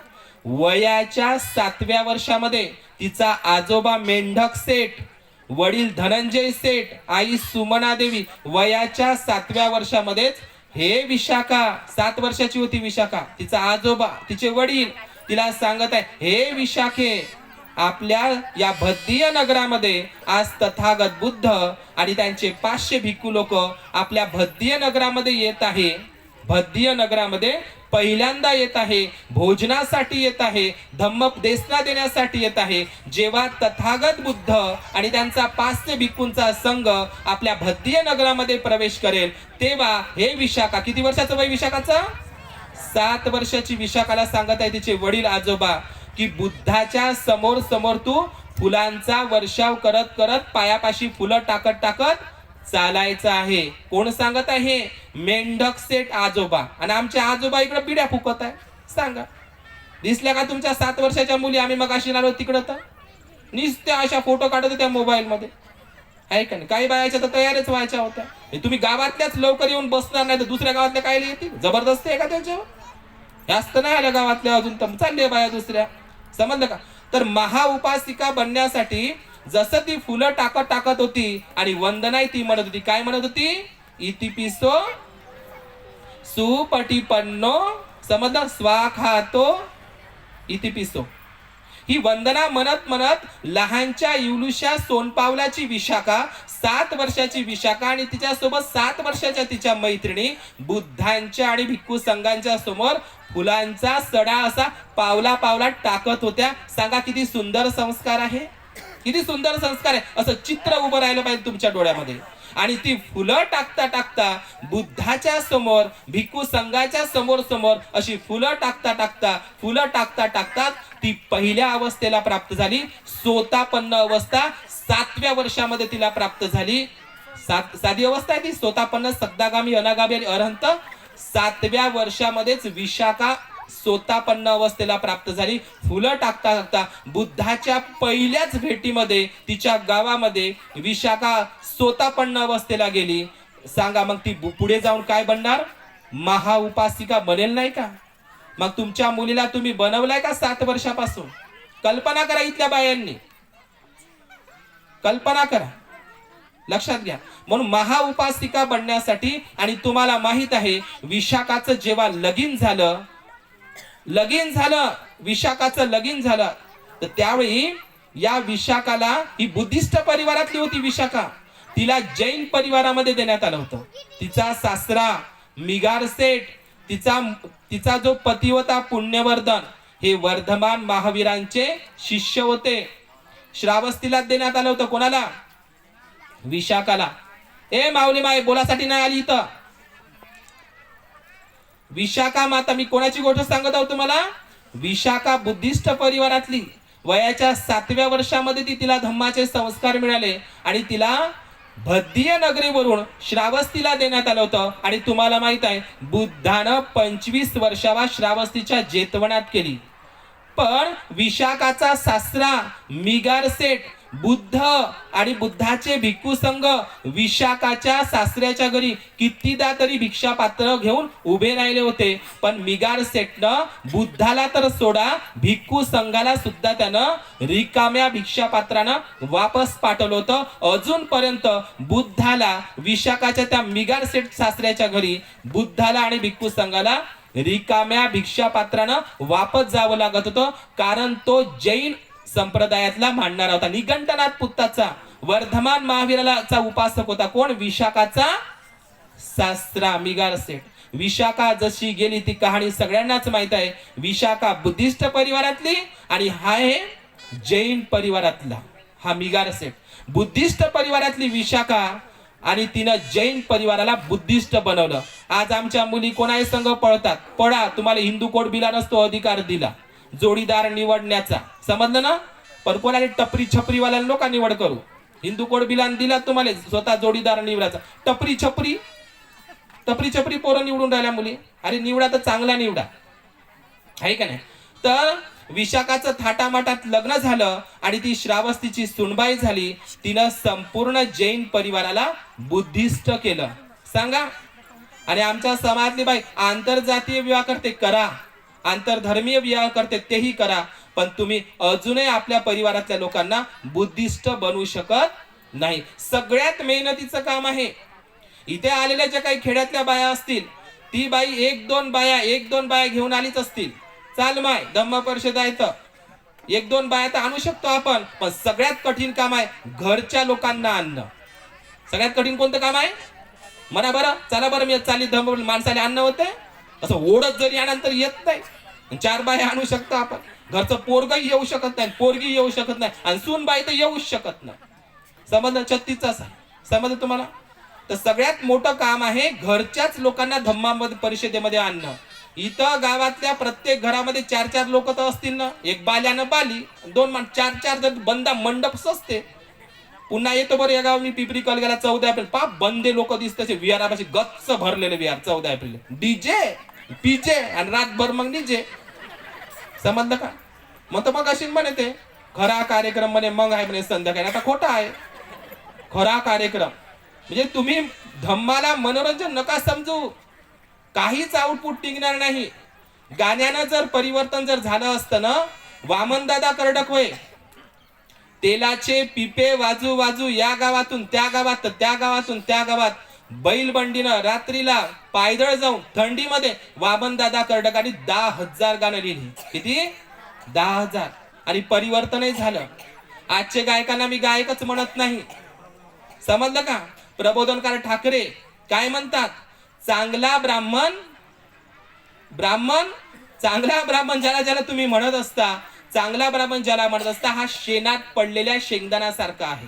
वयाच्या 7व्या वर्षामध्ये तिचा आजोबा मेंढक सेठ, वडील धनंजय सेठ, आई सुमना देवी वयाच्या 7व्या वर्षामध्येच हे विशाखा, 7 वर्षाची होती विशाखा, तिचा आजोबा, तिचे वडील तिला सांगत आहे, हे विशाखे, आपल्या या भद्दीय नगरामध्ये आज तथागत बुद्ध आणि त्यांचे 500 भिक्खू लोक आपल्या भद्दीय नगरामध्ये येत आहे. भद्दीय नगरामध्ये पहिल्यांदा येत आहे, भोजनासाठी येत आहे, धम्मोपदेशना देण्यासाठी येत आहे. जेव्हा तथागत बुद्ध आणि त्यांचा 500 भिक्खूंचा संघ आपल्या भद्दीय नगरामध्ये प्रवेश करेल, तेव्हा हे विशाखा, किती वर्षाचं वय विशाखाचं? 7 वर्षाची विशाखाला सांगत आहे तिचे वडील आजोबा की बुद्धाच्या समोर समोर तू फुलांचा वर्षाव करत करत पायापाशी फुलं टाकत टाकत चालायचं आहे. कोण सांगत आहे? मेंढक सेठ आजोबा. आणि आमचे आजोबा इकडे पिढ्या फुकत आहे. सांगा, दिसल्या का तुमच्या 7 वर्षाच्या मुली? आम्ही मग अशी आलो तिकडं, तर नुसत्या अशा फोटो काढत होत्या मोबाईल मध्ये, आहे का नाही? काही बायाच्या तर तयारच व्हायच्या होत्या. तुम्ही गावातल्याच लवकर येऊन बसणार नाही तर दुसऱ्या गावातल्या काय येतील? जबरदस्ती आहे का त्याच्यावर? जास्त नाही आल्या गावातल्या, अजून तर चालले बाया दुसऱ्या. समजलं का? तर महाउपासिका बनण्यासाठी जसं ती फुलं टाकत टाकत होती आणि वंदनाई ती म्हणत होती, काय म्हणत होती? इतिपिसो सुपटिपन्नो, समजलं? स्वाखातो इतिपिसो. ही वंदना म्हणत म्हणत लहानच्या इवलुशा सोनपावलाची विशाखा, 7 वर्षाची विशाखा आणि तिच्यासोबत 7 वर्षाच्या तिच्या मैत्रिणी बुद्धांच्या आणि भिक्खू संघांच्या समोर फुलांचा सडा असा पावला पावला टाकत होत्या. सांगा किती सुंदर संस्कार आहे, किती सुंदर संस्कार आहे. असं चित्र उभं राहिलं पाहिजे तुमच्या डोळ्यामध्ये. आणि ती फुलं टाकता टाकता बुद्धाच्या समोर, भिक्खू संघाच्या समोर समोर अशी फुलं टाकता टाकता, फुलं टाकता टाकता ती पहिल्या अवस्थेला प्राप्त झाली. सोतापन्न अवस्था 7व्या वर्षामध्ये तिला प्राप्त झाली. साधी अवस्था आहे ती, सोतापन्न, सद्दागामी, अनागामी आणि अरहंत. 7व्या वर्षामध्येच विशाखा सोतापन्न अवस्थेला प्राप्त झाली. फुलं टाकता टाकता बुद्धाच्या पहिल्याच भेटीमध्ये तिच्या गावामध्ये विशाखा सोतापन्न अवस्थेला गेली. सांगा मग ती पुढे जाऊन काय बनणार? महाउपासिका बनेल नाही का? मग तुमच्या मुलीला तुम्ही बनवलाय का 7 वर्षापासून? कल्पना करा, इथल्या बायांनी कल्पना करा, लक्षात घ्या. म्हणून महाउपासिका बनण्यासाठी, आणि तुम्हाला माहित आहे विशाखाचं जेव्हा लगीन झालं, विशाखाचं लगीन झालं, तर त्यावेळी या विशाखाला, ही बुद्धिस्ट परिवारातली होती विशाखा, तिला जैन परिवारामध्ये देण्यात आलं होतं. तिचा सासरा मिगार सेठ, तिचा जो पती होता पुण्यवर्धन, हे वर्धमान महावीरांचे शिष्य होते. श्रावस्तीला देण्यात आलं होतं. कोणाला? विशाखाला. ए माऊली माय, बोलासाठी नाही आली इथं. विशाखा माता, मी कोणाची गोष्ट सांगत आहोत तुम्हाला? विशाखा बुद्धिस्ट परिवारातली. वयाच्या 7व्या वर्षामध्ये तिला धम्माचे संस्कार मिळाले आणि तिला भद्दीय नगरीवरून श्रावस्तीला देण्यात आलं होतं. आणि तुम्हाला माहित आहे बुद्धानं 25 वर्षावा श्रावस्तीच्या जेतवणात केली. पण विशाखाचा सासरा मिगार सेठ, बुद्ध आणि बुद्धाचे भिक्खू संघ विशाखाच्या सासऱ्याच्या घरी कितीदा तरी भिक्षा पात्र घेऊन उभे राहिले होते. पण मिगार सेठनं बुद्धाला तर सोडा, भिक्खू संघाला सुद्धा त्यानं रिकाम्या भिक्षा पात्रानं वापस पाठवलं होतं. अजूनपर्यंत बुद्धाला, विशाखाच्या त्या मिगार सेठ सासऱ्याच्या घरी बुद्धाला आणि भिक्खू संघाला रिकाम्या भिक्षा पात्रानं वापस जावं लागत होतं. कारण तो जैन संप्रदायातला मांडणारा होता. निगंटनाथ पुत्ताचा, वर्धमान महावीराचा उपासक होता. कोण? विशाखाचा सासरा मिगार सेठ. विशाखा जशी गेली ती कहाणी सगळ्यांनाच माहित आहे. विशाखा बुद्धिस्ट परिवारातली आणि हा आहे जैन परिवारातला, हा मिगार सेठ. बुद्धिस्ट परिवारातली विशाखा आणि तिनं जैन परिवाराला बुद्धिस्ट बनवलं. आज आमच्या मुली कोणाही संघ पळतात. पळा, तुम्हाला हिंदू कोड बिलानच तो अधिकार दिला जोडीदार निवडण्याचा, समजलं ना? पण कोणाला टपरी छपरीवाल्याला नका निवड करू. हिंदू कोड बिलान दिला तुम्हाला स्वतः जोडीदार निवडायचा. टपरी छपरी टपरी चपरी पोरं निवडून राहिल्या मुली. अरे निवडा तर चांगला निवडा, आहे का नाही. तर विशाखाचं थाटामाटात लग्न झालं आणि ती श्रावस्तीची सुनबाई झाली. तिनं संपूर्ण जैन परिवाराला बुद्धिस्ट केलं. सांगा. आणि आमच्या समाजातली बाई आंतरजातीय विवाह करते, करा. आंतरधर्मीय विवाह करते, तेही करा. पण तुम्ही अजूनही आपल्या परिवारातल्या लोकांना बुद्धिस्ट बनवू शकत नाही. सगळ्यात मेहनतीचं काम आहे. इथे आलेल्या ज्या काही खेड्यातल्या बाया असतील, ती बाई एक दोन बाया घेऊन आलीच असतील. चाल माय धम्म परिषद आहे तर एक दोन बाया तर आणू शकतो आपण. पण सगळ्यात कठीण काम आहे घरच्या लोकांना आणणं. सगळ्यात कठीण कोणतं काम आहे म्हणा बरं. चला बरं, मी चालली धम्म माणसाला आणणं होते. असं ओढत जरी आल्यानंतर येत नाही. 4 बाया आणू शकतो आपण. घरचं पोरगही येऊ शकत नाही, पोरगी येऊ शकत नाही, आणि सूनबाई तर येऊच शकत नाही. समजलं. 36 आहे. समजलं तुम्हाला. तर सगळ्यात मोठं काम आहे घरच्याच लोकांना धम्मामध्ये परिषदेमध्ये आणणं. इथं गावातल्या प्रत्येक घरामध्ये 4-4 लोक तर असतील ना. एक बाल्यानं बाली, 2 4-4 जर बंदा मंडप सजते. पुन्हा येतो बरं या गाव मी पिपरी कलगाला 14 एप्रिल पाप बंदे लोक दिसते विहारापाशी गच्च भरलेले विहार. 14 एप्रिल डीजे पीजे आणि रातभर मग डीजे. समजलं का. मग तर मग अशी म्हणे ते खरा कार्यक्रम म्हणे मग आहे म्हणे संध्याकाळी. आता खोटा आहे. खरा कार्यक्रम म्हणजे तुम्ही धम्माला मनोरंजन नका समजू. काहीच आउटपुट टिकणार नाही. गाण्यानं जर परिवर्तन जर झालं असतं ना, वामनदादा कर्डक होय तेलाचे पिपे वाजू वाजू या गावातून त्या गावात, त्या गावातून त्या गावात बैलबंडीनं रात्रीला पायदळ जाऊन थंडीमध्ये वामनदादा कर्डकांनी 10,000 गाणं लिहिली. किती? 10,000. आणि परिवर्तनही झालं. आजचे गायकांना मी गायकच म्हणत नाही. समजलं का. प्रबोधनकार ठाकरे काय म्हणतात, चांगला ब्राह्मण चांगला ब्राह्मण ज्याला तुम्ही म्हणत असता, चांगला ब्राह्मण ज्याला म्हणत असता, हा शेणात पडलेल्या शेंगदाण्यासारखा आहे.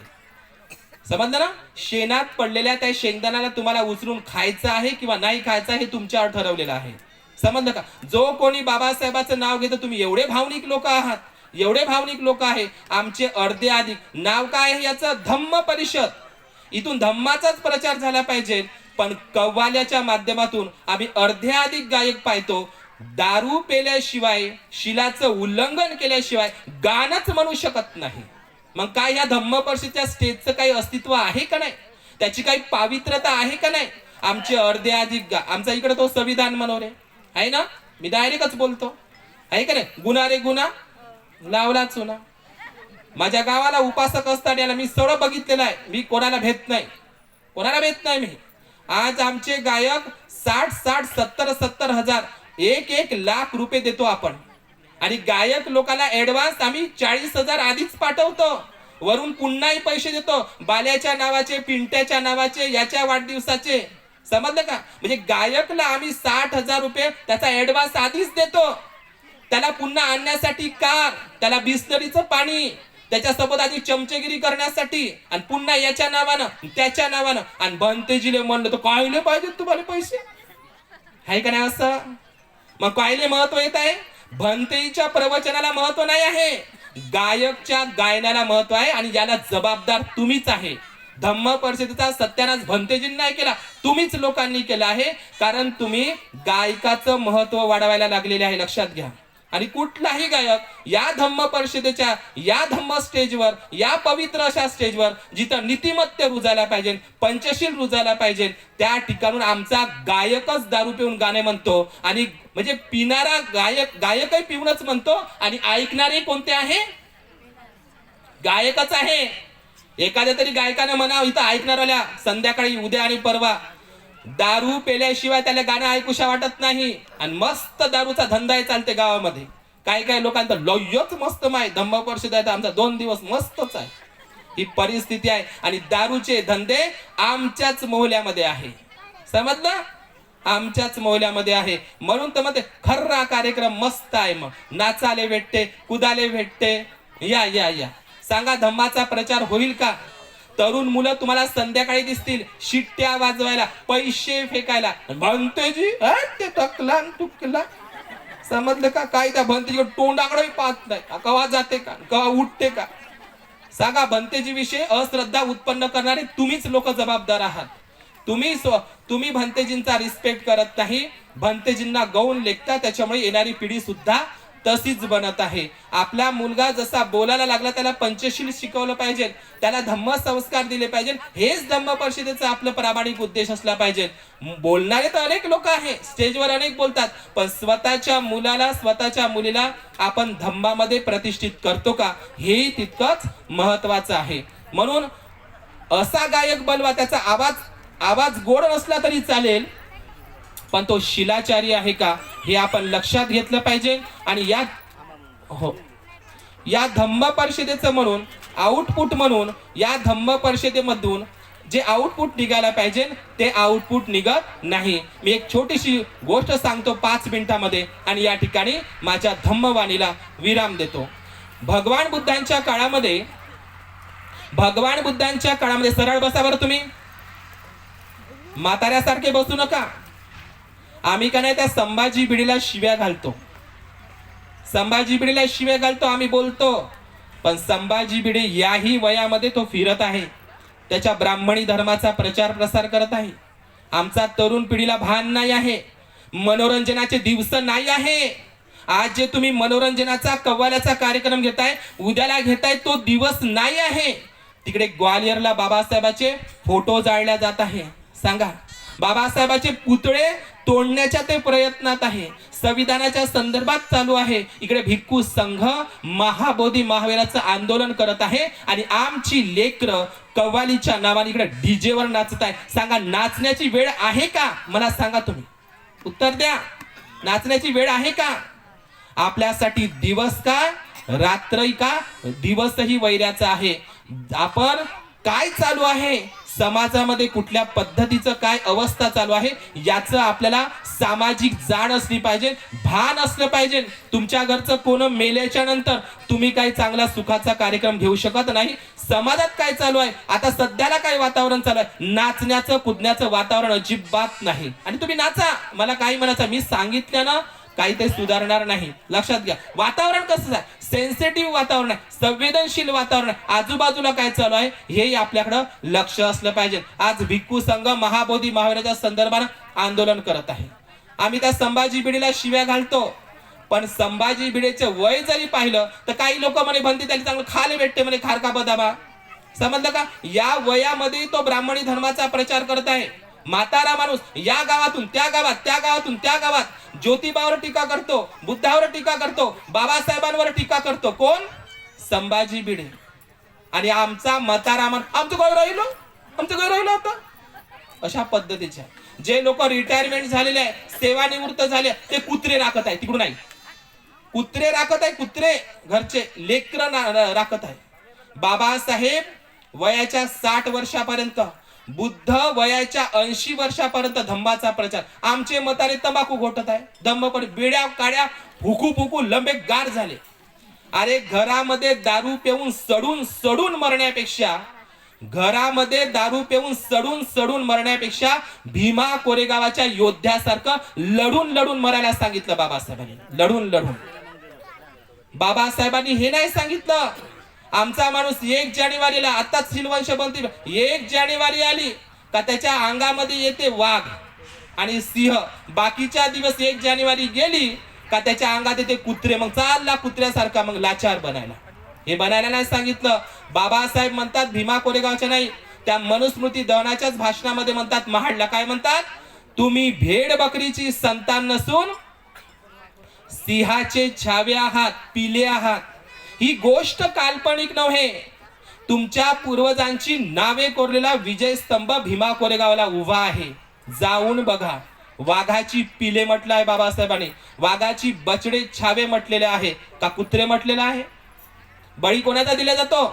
समजलं ना. शेणात पडलेल्या त्या शेंगदाण्याला तुम्हाला उचलून खायचं आहे किंवा नाही खायचं हे तुमच्यावर ठरवलेलं आहे. समजलं का. जो कोणी बाबासाहेबाचं नाव घेतो, तुम्ही एवढे भावनिक लोक आहात, एवढे भावनिक लोक आहे. आमचे अर्धे अधिक नाव काय आहे याचं, धम्म परिषद. इथून धम्माचाच प्रचार झाला पाहिजे. पण कव्वाल्याच्या माध्यमातून आम्ही अर्ध्याधिक गायक पाहतो. दारू पेल्याशिवाय, शिलाचं उल्लंघन केल्याशिवाय गाणंच म्हणू शकत नाही. मग काय या धम्म परिषदेच्या स्टेजचं काही अस्तित्व आहे का नाही, त्याची काही पावित्रता आहे का नाही. आमचे अर्ध्याधिक आमचा इकडे तो संविधान मनोरे आहे ना, मी डायरेक्टच बोलतो, आहे का नाही. गुन्हा रे गुन्हा लावला चुना. माझ्या गावाला उपासक असताना मी सगळं बघितलेलं आहे. मी कोणाला भेट नाही मी. आज आमचे गायक 60 70 हजार 1 लाख रुपये देतो आपण. आणि गायक लोकांना ऍडव्हान्स आम्ही 40,000 आधीच पाठवतो. वरून पुन्हाही पैसे देतो बाल्याच्या नावाचे, पिंट्याच्या नावाचे, याच्या वाढदिवसाचे. समजलं का. म्हणजे गायकला आम्ही 60,000 रुपये त्याचा ऍडव्हान्स आधीच देतो. त्याला पुन्हा आणण्यासाठी कार, त्याला बिस्लरीचं पाणी, त्याच्यासोबत आधी चमचेगिरी करण्यासाठी, आणि पुन्हा याच्या नावानं त्याच्या नावानं. आणि भंतेजीले म्हणलं तर कायले पाहिजे तुम्हाला पैसे, आहे का नाही असं. मग कायले महत्व येत आहे. भंतेच्या प्रवचनाला महत्व नाही आहे, गायकच्या गायनाला महत्व आहे. आणि याला जबाबदार तुम्हीच आहे. धम्म परिषदेचा सत्यानाश भंतेजींनी नाही केला, तुम्हीच लोकांनी केला आहे. कारण तुम्ही गायकाचं महत्व वाढवायला लागलेले आहे, लक्षात घ्या. आणि कुठलाही गायक या धम्म परिषदेच्या, या धम्म स्टेजवर, या पवित्र अशा स्टेजवर जिथं नीतिमत्य रुजायला पाहिजे, पंचशील रुजायला पाहिजे, त्या ठिकाणून आमचा गायकच दारू पिऊन गाणे म्हणतो. आणि म्हणजे पिणारा गायकही पिऊनच म्हणतो. आणि ऐकणारे कोणते आहे, गायकच आहे. एखाद्या तरी गायकाने म्हणावं इथं ऐकणाऱ्याला संध्याकाळी, उद्या आणि परवा दारू पेल्याशिवाय त्याला गाणं ऐकूशा वाटत नाही. आणि मस्त दारूचा धंदा चालते गावामध्ये. काही लोकांचा लयच मस्त माय धम्म परिषद आहे, आमचा 2 दिवस मस्तच आहे. ही परिस्थिती आहे. आणि दारूचे धंदे आमच्याच मोहल्ल्यामध्ये आहे. समजलं. आमच्याच मोहल्ल्यामध्ये आहे. म्हणून तर मध्ये खर्रा कार्यक्रम मस्त आहे. मग नाचाले भेटते, कुदाले भेटते. या या या सांगा, धम्माचा प्रचार होईल का. तरुण मुलं तुम्हाला संध्याकाळी दिसतील शिट्ट्या वाजवायला, पैसे फेकायला. भंतेजी ते टकला टुकला. समजलं का. काय त्या भंतेजी तोंडाकडे पाहत नाही, कवा जाते का, कवा उठते का. सांगा, भंतेजी विषयी अश्रद्धा उत्पन्न करणारे तुम्हीच लोक जबाबदार आहात. तुम्ही भंतेजींचा रिस्पेक्ट करत नाही, भंतेजींना गौण लेखता, त्याच्यामुळे येणारी पिढी सुद्धा तशीच बनत आहे. आपला मुलगा जसा बोलायला लागला त्याला पंचशील शिकवलं पाहिजे, त्याला धम्म संस्कार दिले पाहिजे. हेच धम्म परिषदेचा आपलं प्रामाणिक उद्देश असला पाहिजे. बोलणारे तर अनेक लोक आहे, स्टेजवर अनेक बोलतात, पण स्वतःच्या मुलाला स्वतःच्या मुलीला आपण धम्मामध्ये प्रतिष्ठित करतो का, हे तितकंच महत्वाचं आहे. म्हणून असा गायक बनवा, त्याचा आवाज गोड नसला तरी चालेल, पण तो शिलाचारी आहे का हे आपण लक्षात घेतलं पाहिजे. आणि या धम्म परिषदेचं म्हणून आउटपुट म्हणून या धम्म परिषदेमधून जे आउटपुट निघायला पाहिजे ते आउटपुट निघत नाही. मी एक छोटीशी गोष्ट सांगतो 5 मिनिटांमध्ये आणि या ठिकाणी माझ्या धम्मवाणीला विराम देतो. भगवान बुद्धांच्या काळामध्ये सरळ बसा बरं, तुम्ही म्हाताऱ्यासारखे बसू नका. आम्ही का नाही त्या संभाजी भिडेला शिव्या घालतो, आम्ही बोलतो, पण संभाजी भिडे याही वयामध्ये तो फिरत आहे, त्याच्या ब्राह्मणी धर्माचा प्रचार प्रसार करत आहे. आमचा तरुण पिढीला भान नाही आहे, मनोरंजनाचे दिवस नाही आहे. आज जे तुम्ही मनोरंजनाचा कव्वाल्याचा कार्यक्रम घेताय, उद्याला घेताय, तो दिवस नाही आहे. तिकडे ग्वालियरला बाबासाहेबाचे फोटो जाळल्या जात आहे. सांगा, बाबासाहेबाचे पुतळे तोडण्याच्या ते प्रयत्नात आहे, संविधानाच्या संदर्भात चालू आहे. इकडे भिक्खू संघ महाबोधी महावीराचं आंदोलन करत आहे आणि आमची लेकरं कव्वालीच्या नावाने इकडे डीजे वर नाचत आहे. सांगा, नाचण्याची वेळ आहे का? मला सांगा, तुम्ही उत्तर द्या. नाचण्याची वेळ आहे का? आपल्यासाठी दिवस का रात्री का? दिवसही वैऱ्याचा आहे. आपण काय चालू आहे समाजामध्ये, कुठल्या पद्धतीचं काय अवस्था चालू आहे याचं आपल्याला सामाजिक जाण असली पाहिजे, भान असलं पाहिजे. तुमच्या घरचं कोण मेल्याच्या नंतर तुम्ही काही चांगला सुखाचा कार्यक्रम घेऊ शकत नाही. समाजात काय चालू आहे, आता सध्याला काय वातावरण चालू आहे, नाचण्याचं कुदण्याचं वातावरण अजिबात नाही. आणि तुम्ही नाचा, मला काही म्हणायचं, मी सांगितल्यानं काही ते सुधारणार नाही. लक्षात घ्या, वातावरण कसं आहे, सेन्सिटिव्ह वातावरण आहे, संवेदनशील वातावरण आहे. आजूबाजूला काय चालू आहे हे आपल्याकडं लक्ष असलं पाहिजे. आज भिक्खू संघ महाबोधी महावीराच्या संदर्भात आंदोलन करत आहे. आम्ही त्या संभाजी भिडेला शिव्या घालतो, पण संभाजी भिडेचे वय जरी पाहिलं तर काही लोक म्हणे भंती त्याला चांगलं खाले भेटते म्हणे, खारका बदामा. समजलं का? या वयामध्ये तो ब्राह्मणी धर्माचा प्रचार करत आहे. म्हातारा माणूस या गावातून त्या गावात, त्या गावातून त्या गावात ज्योतिबावर टीका करतो, बुद्धावर टीका करतो, बाबासाहेबांवर टीका करतो. कोण? संभाजी भिडे. आणि आमचा म्हातारा माणूस आमचं काय राहिलो होतं. अशा पद्धतीच्या जे लोक रिटायरमेंट झालेले आहे, सेवानिवृत्त झाले, ते कुत्रे राखत आहे. तिकडून नाही, कुत्रे राखत आहे, कुत्रे घरचे लेकर राखत आहे. बाबासाहेब वयाच्या 60 वर्षापर्यंत, बुद्ध वयाच्या 80 वर्षापर्यंत धम्माचा प्रचार. आमचे म्हातारे तंबाखू घोटत आहे, धम्म पण बेड्या काड्या फुकू फुकू लंबे गार झाले. अरे घरामध्ये दारू पिऊन सडून मरण्यापेक्षा भीमा कोरेगावाच्या योद्ध्यासारखं लढून मरायला सांगितलं बाबासाहेबांनी. लढून बाबासाहेबांनी हे नाही सांगितलं, आमचा माणूस 1 जानेवारीला, आताच सिलवंश बनते, 1 जानेवारी आली का त्याच्या अंगामध्ये येते वाघ आणि सिंह. बाकीच्या दिवस 1 जानेवारी गेली का त्याच्या अंगात येते कुत्रे. मग चालला कुत्र्यासारखा मग लाचार बनायला. हे बनायला नाही सांगितलं. बाबासाहेब म्हणतात भीमा कोरेगावच्या नाही, त्या मनुस्मृती दहनाच्याच भाषणामध्ये म्हणतात, महाडला काय म्हणतात, तुम्ही भेड बकरीची संतान नसून सिंहाचे छावे आहात, पिले आहात. ही गोष्ट काल्पनिक नव्हे. तुमच्या पूर्वजांची नावे कोरलेला विजय स्तंभ भीमा कोरेगावला उभा आहे. जाऊन बघा. वाघाची पिले म्हटलं आहे बाबासाहेबांनी, वाघाची बछडे छावे म्हटलेले आहे का कुत्रे म्हटलेला आहे? बळी कोणाचा दिला जातो?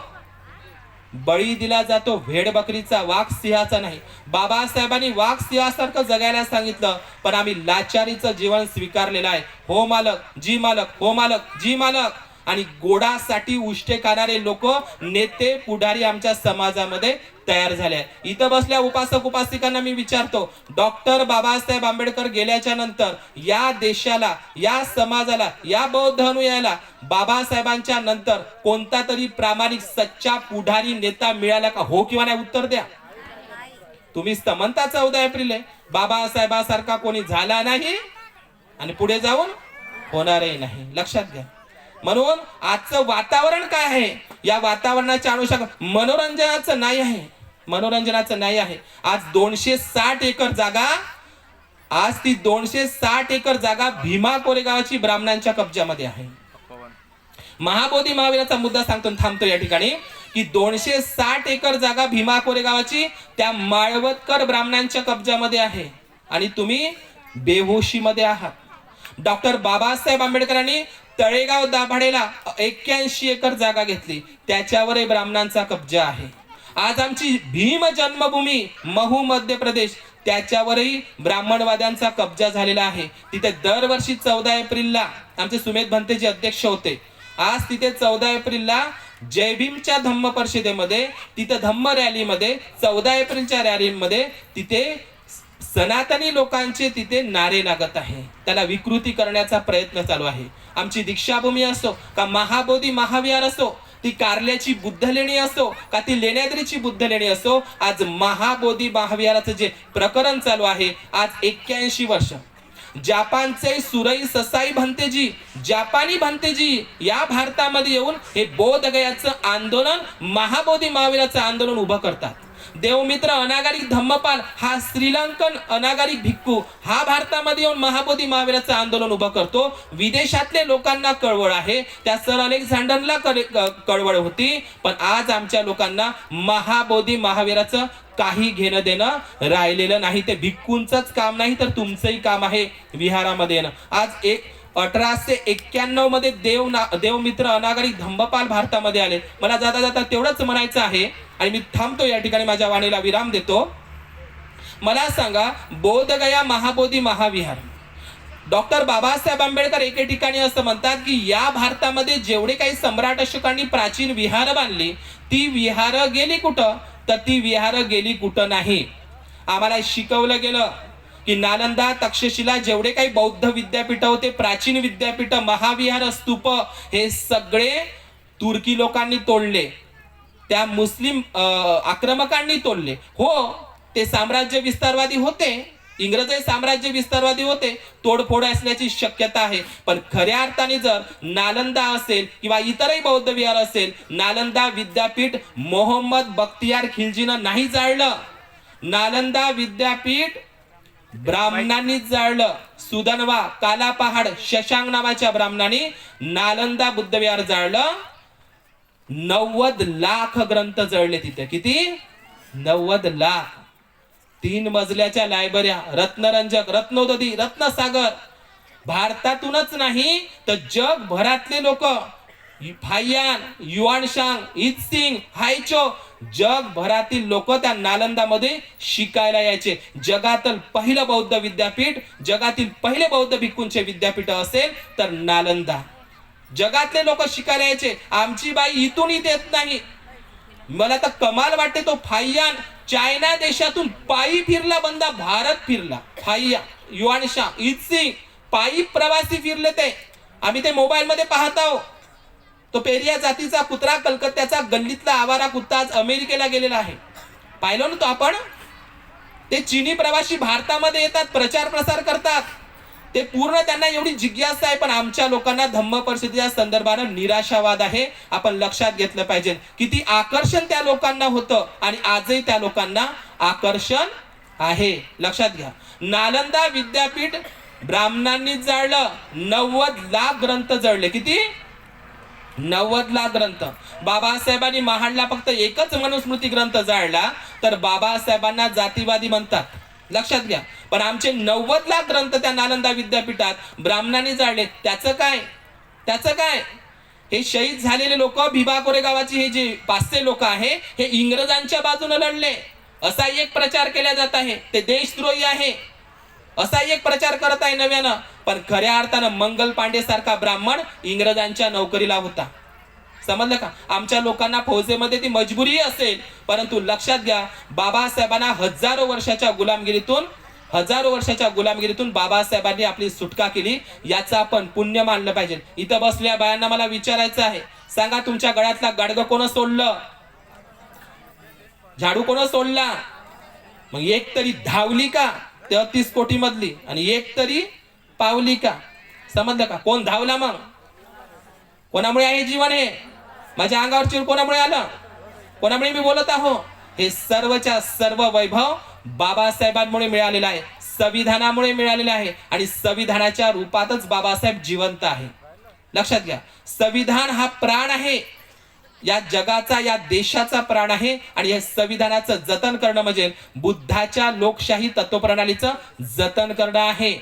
बळी दिला जातो भेड बकरीचा, वाघ सिंहाचा नाही. बाबासाहेबांनी वाघ सिंहासारखं जगायला सांगितलं, पण आम्ही लाचारीचं जीवन स्वीकारलेलं आहे. हो मालक, जी मालक, हो मालक, जी मालक. आणि गोडासाठी उष्टे खाणारे लोक, नेते पुढारी आमच्या समाजामध्ये तयार झाले. इथं बसल्या उपासक उपासिकांना मी विचारतो, डॉक्टर बाबासाहेब आंबेडकर गेल्याच्या नंतर या देशाला, या समाजाला, या बौद्ध अनुयायाला बाबासाहेबांच्या नंतर कोणता तरी प्रामाणिक सच्चा पुढारी नेता मिळाला का? हो किंवा नाही उत्तर द्या. तुम्हीच तर म्हणता 14 एप्रिल आहे. बाबासाहेबासारखा कोणी झाला नाही आणि पुढे जाऊन होणारही नाही, लक्षात घ्या. म्हणून आजचं वातावरण काय आहे, या वातावरणाच्या अनुषंगाने मनोरंजनाचं नाही आहे, मनोरंजनाचं नाही आहे. आज 260 एकर जागा, आज ती 260 एकर जागा भीमा कोरेगावची ब्राह्मणांच्या कब्जामध्ये आहे. महाबोधी महावीराचा मुद्दा सांगतो थांबतो या ठिकाणी की 260 एकर जागा भीमा कोरेगावाची त्या माळवतकर ब्राह्मणांच्या कब्जामध्ये आहे आणि तुम्ही बेहोशीमध्ये आहात. डॉक्टर बाबासाहेब आंबेडकरांनी तळेगाव दाभाडेला 81 एकर जागा घेतली, त्याच्यावरही ब्राह्मणांचा कब्जा आहे. आज आमची भीम जन्मभूमी महू मध्य प्रदेश, त्याच्यावरही ब्राह्मणवाद्यांचा कब्जा झालेला आहे. तिथे दरवर्षी 14 एप्रिलला आमचे सुमेध भंतेजी अध्यक्ष होते. आज तिथे 14 एप्रिलला जय भीमच्या धम्म परिषदेमध्ये, तिथे धम्म रॅलीमध्ये, 14 एप्रिलच्या रॅलीमध्ये तिथे सनातनी लोकांचे तिथे नारे लागत आहे. त्याला विकृती करण्याचा प्रयत्न चालू आहे. आमची दीक्षाभूमी असो का महाबोधी महाविहार असो, ती कारल्याची बुद्धलेणी असो का ती लेण्याद्रीची बुद्धलेणी असो, आज महाबोधी महाविहाराचं जे प्रकरण चालू आहे, आज 81 वर्ष जपानचे सुरई ससाई भंतेजी, जापानी भंतेजी या भारतामध्ये येऊन हे बोधगयाचं आंदोलन, महाबोधी महावीराचं आंदोलन उभं करतात. देवमित्र अनागारिक धम्मपाल हा श्रीलंकन अनागारिक भिक्खू हा भारतामध्ये येऊन महाबोधी महावीराचं आंदोलन उभं करतो. विदेशातले लोकांना कळवळ आहे, त्या सर अलेक्झांडरला कळवळ होती, पण आज आमच्या लोकांना महाबोधी महावीराचं काही घेणं देणं राहिलेलं नाही. ते भिक्खूंचंच काम नाही तर तुमचंही काम आहे विहारामध्ये येणं. आज 1891 मध्ये देवमित्र अनागारिक धम्मपाल भारतामध्ये आले. मला जाता जाता तेवढंच म्हणायचं आहे आणि मी थांबतो या ठिकाणी, माझ्या वाणीला विराम देतो. मला सांगा, बोधगया महाबोधी महाविहार, डॉक्टर बाबासाहेब आंबेडकर एके ठिकाणी असं म्हणतात की या भारतामध्ये जेवढे काही सम्राट अशोकांनी प्राचीन विहार बांधली, ती विहार गेली कुठं, तर ती विहार गेली कुठं नाही. आम्हाला शिकवलं गेलं की नालंदा तक्षशिला जेवढे काही बौद्ध विद्यापीठ होते, प्राचीन विद्यापीठ, महाविहार, स्तूप, हे सगळे तुर्की लोकांनी तोडले, त्या मुस्लिम आक्रमकांनी तोडले. हो, ते साम्राज्य विस्तारवादी होते, इंग्रजी साम्राज्य विस्तारवादी होते, तोडफोड असण्याची शक्यता आहे. पण खऱ्या अर्थाने जर नालंदा असेल किंवा इतरही बौद्ध विहार असेल, नालंदा विद्यापीठ मोहम्मद बख्तियार खिलजीनं नाही जाळलं, नालंदा विद्यापीठ ब्राह्मणांनीच जाळलं. सुदनवा, काला पहाड, शशांक नावाच्या ब्राह्मणांनी नालंदा बुद्ध विहार जाळलं. 90 लाख ग्रंथ जळले तिथे. किती? 90 लाख. 3 मजल्याच्या लायब्रऱ्या, रत्नरंजक, रत्नोदधी, रत्नसागर, भारतातूनच नाही तर जगभरातले लोक, फाययान, युआनशांग, इत्सिंग, हायचो, जगभरातील लोक त्या नालंदामध्ये शिकायला यायचे. जगातील पहिलं बौद्ध विद्यापीठ, जगातील पहिले बौद्ध भिक्खूंचे विद्यापीठ असेल तर नालंदा. जगातले लोक शिकायला यायचे. आमची बाई इथून येत नाही. मला तर कमाल वाटते, तो फाययान चायना देशातून पायी फिरला, बंदा भारत फिरला. फाययान, युआनशांग, इत्सिंग पायी प्रवासी फिरले ते. आम्ही ते मोबाईल मध्ये पाहत आहोत. तो पेरिया जातीचा कुत्रा, कलकत्त्याचा गल्लीतला आवारा कुत्ता आज अमेरिकेला गेलेला आहे. पाहिलं ना तो आपण. ते चीनी प्रवासी भारतामध्ये येतात, प्रचार प्रसार करतात. ते पूर्ण त्यांना एवढी जिज्ञासा आहे, पण आमच्या लोकांना धम्म परिषदेच्या संदर्भानं निराशावाद आहे. आपण लक्षात घेतलं पाहिजे किती आकर्षण त्या लोकांना होतं आणि आजही त्या लोकांना आकर्षण आहे. लक्षात घ्या. नालंदा विद्यापीठ ब्राह्मणांनी जाळलं. 90 लाख ग्रंथ जळले. किती? 90 लाख ग्रंथ. बाबासाहेबांनी महाडला फक्त एकच मनुस्मृती ग्रंथ जाळला तर बाबासाहेबांना जातीवादी म्हणतात. लक्षात घ्या. पण आमचे 90 लाख ग्रंथ त्या नालंदा विद्यापीठात ब्राह्मणांनी जाळले. त्याचं काय? त्याचं काय? हे शहीद झालेले लोक, भीमा कोरेगावाची हे जे 500 लोक आहे, हे इंग्रजांच्या बाजूने लढले असा एक प्रचार केला जात आहे. ते देशद्रोही आहे असा एक प्रचार करत आहे नव्यानं. पण खऱ्या अर्थानं मंगल पांडे सारखा ब्राह्मण इंग्रजांच्या नोकरीला होता. समजलं का? आमच्या लोकांना फौजेमध्ये ती मजबुरी असेल, परंतु लक्षात घ्या, बाबासाहेबांना हजारो वर्षाच्या गुलामगिरीतून बाबासाहेबांनी आपली सुटका केली. याचं आपण पुण्य मानलं पाहिजे. इथं बसल्या बायांना मला विचारायचं आहे, सांगा तुमच्या गळ्यातला गाडगं कोण सोडलं? झाडू कोण सोडला? मग एक तरी धावली का 33 कोटी मधली, आणि एक तरी पावली का? समजलं का? कोण धावला मग? कोणामुळे आहे जीवन? हे माझ्या अंगावर चिर कोणामुळे आलं? कोणामुळे मी बोलत आहो? हे सर्वच्या सर्व वैभव बाबासाहेबांमुळे मिळालेलं आहे, संविधानामुळे मिळालेलं आहे, आणि संविधानाच्या रूपातच बाबासाहेब जिवंत आहे. लक्षात घ्या, संविधान हा प्राण आहे, या जगाचा, या देशाचा प्राण आहे. आणि या संविधानाचं जतन करणं म्हणजे बुद्धाच्या लोकशाही तत्वप्रणालीचं जतन करणं आहे.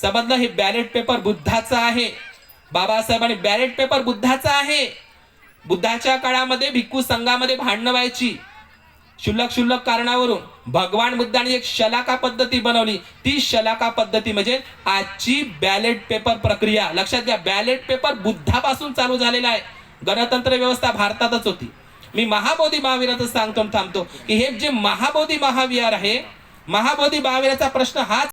समजलं? हे बॅलेट पेपर बुद्धाचा आहे. बाबासाहेबांनी बॅलेट पेपर बुद्धाचा आहे. बुद्धाच्या काळामध्ये भिक्खू संघामध्ये भांडणं व्हायची क्षुल्लक कारणावरून. भगवान बुद्धाने एक शलाका पद्धती बनवली. ती शलाका पद्धती म्हणजे आजची बॅलेट पेपर प्रक्रिया. लक्षात घ्या, बॅलेट पेपर बुद्धापासून चालू झालेला आहे. गणतंत्र व्यवस्था भारतातच होती. मी महाबोधी महावीराचं सांगतो थांबतो की हे जे महाबोधी महावीर आहे, महाबोधी महावीराचा प्रश्न हाच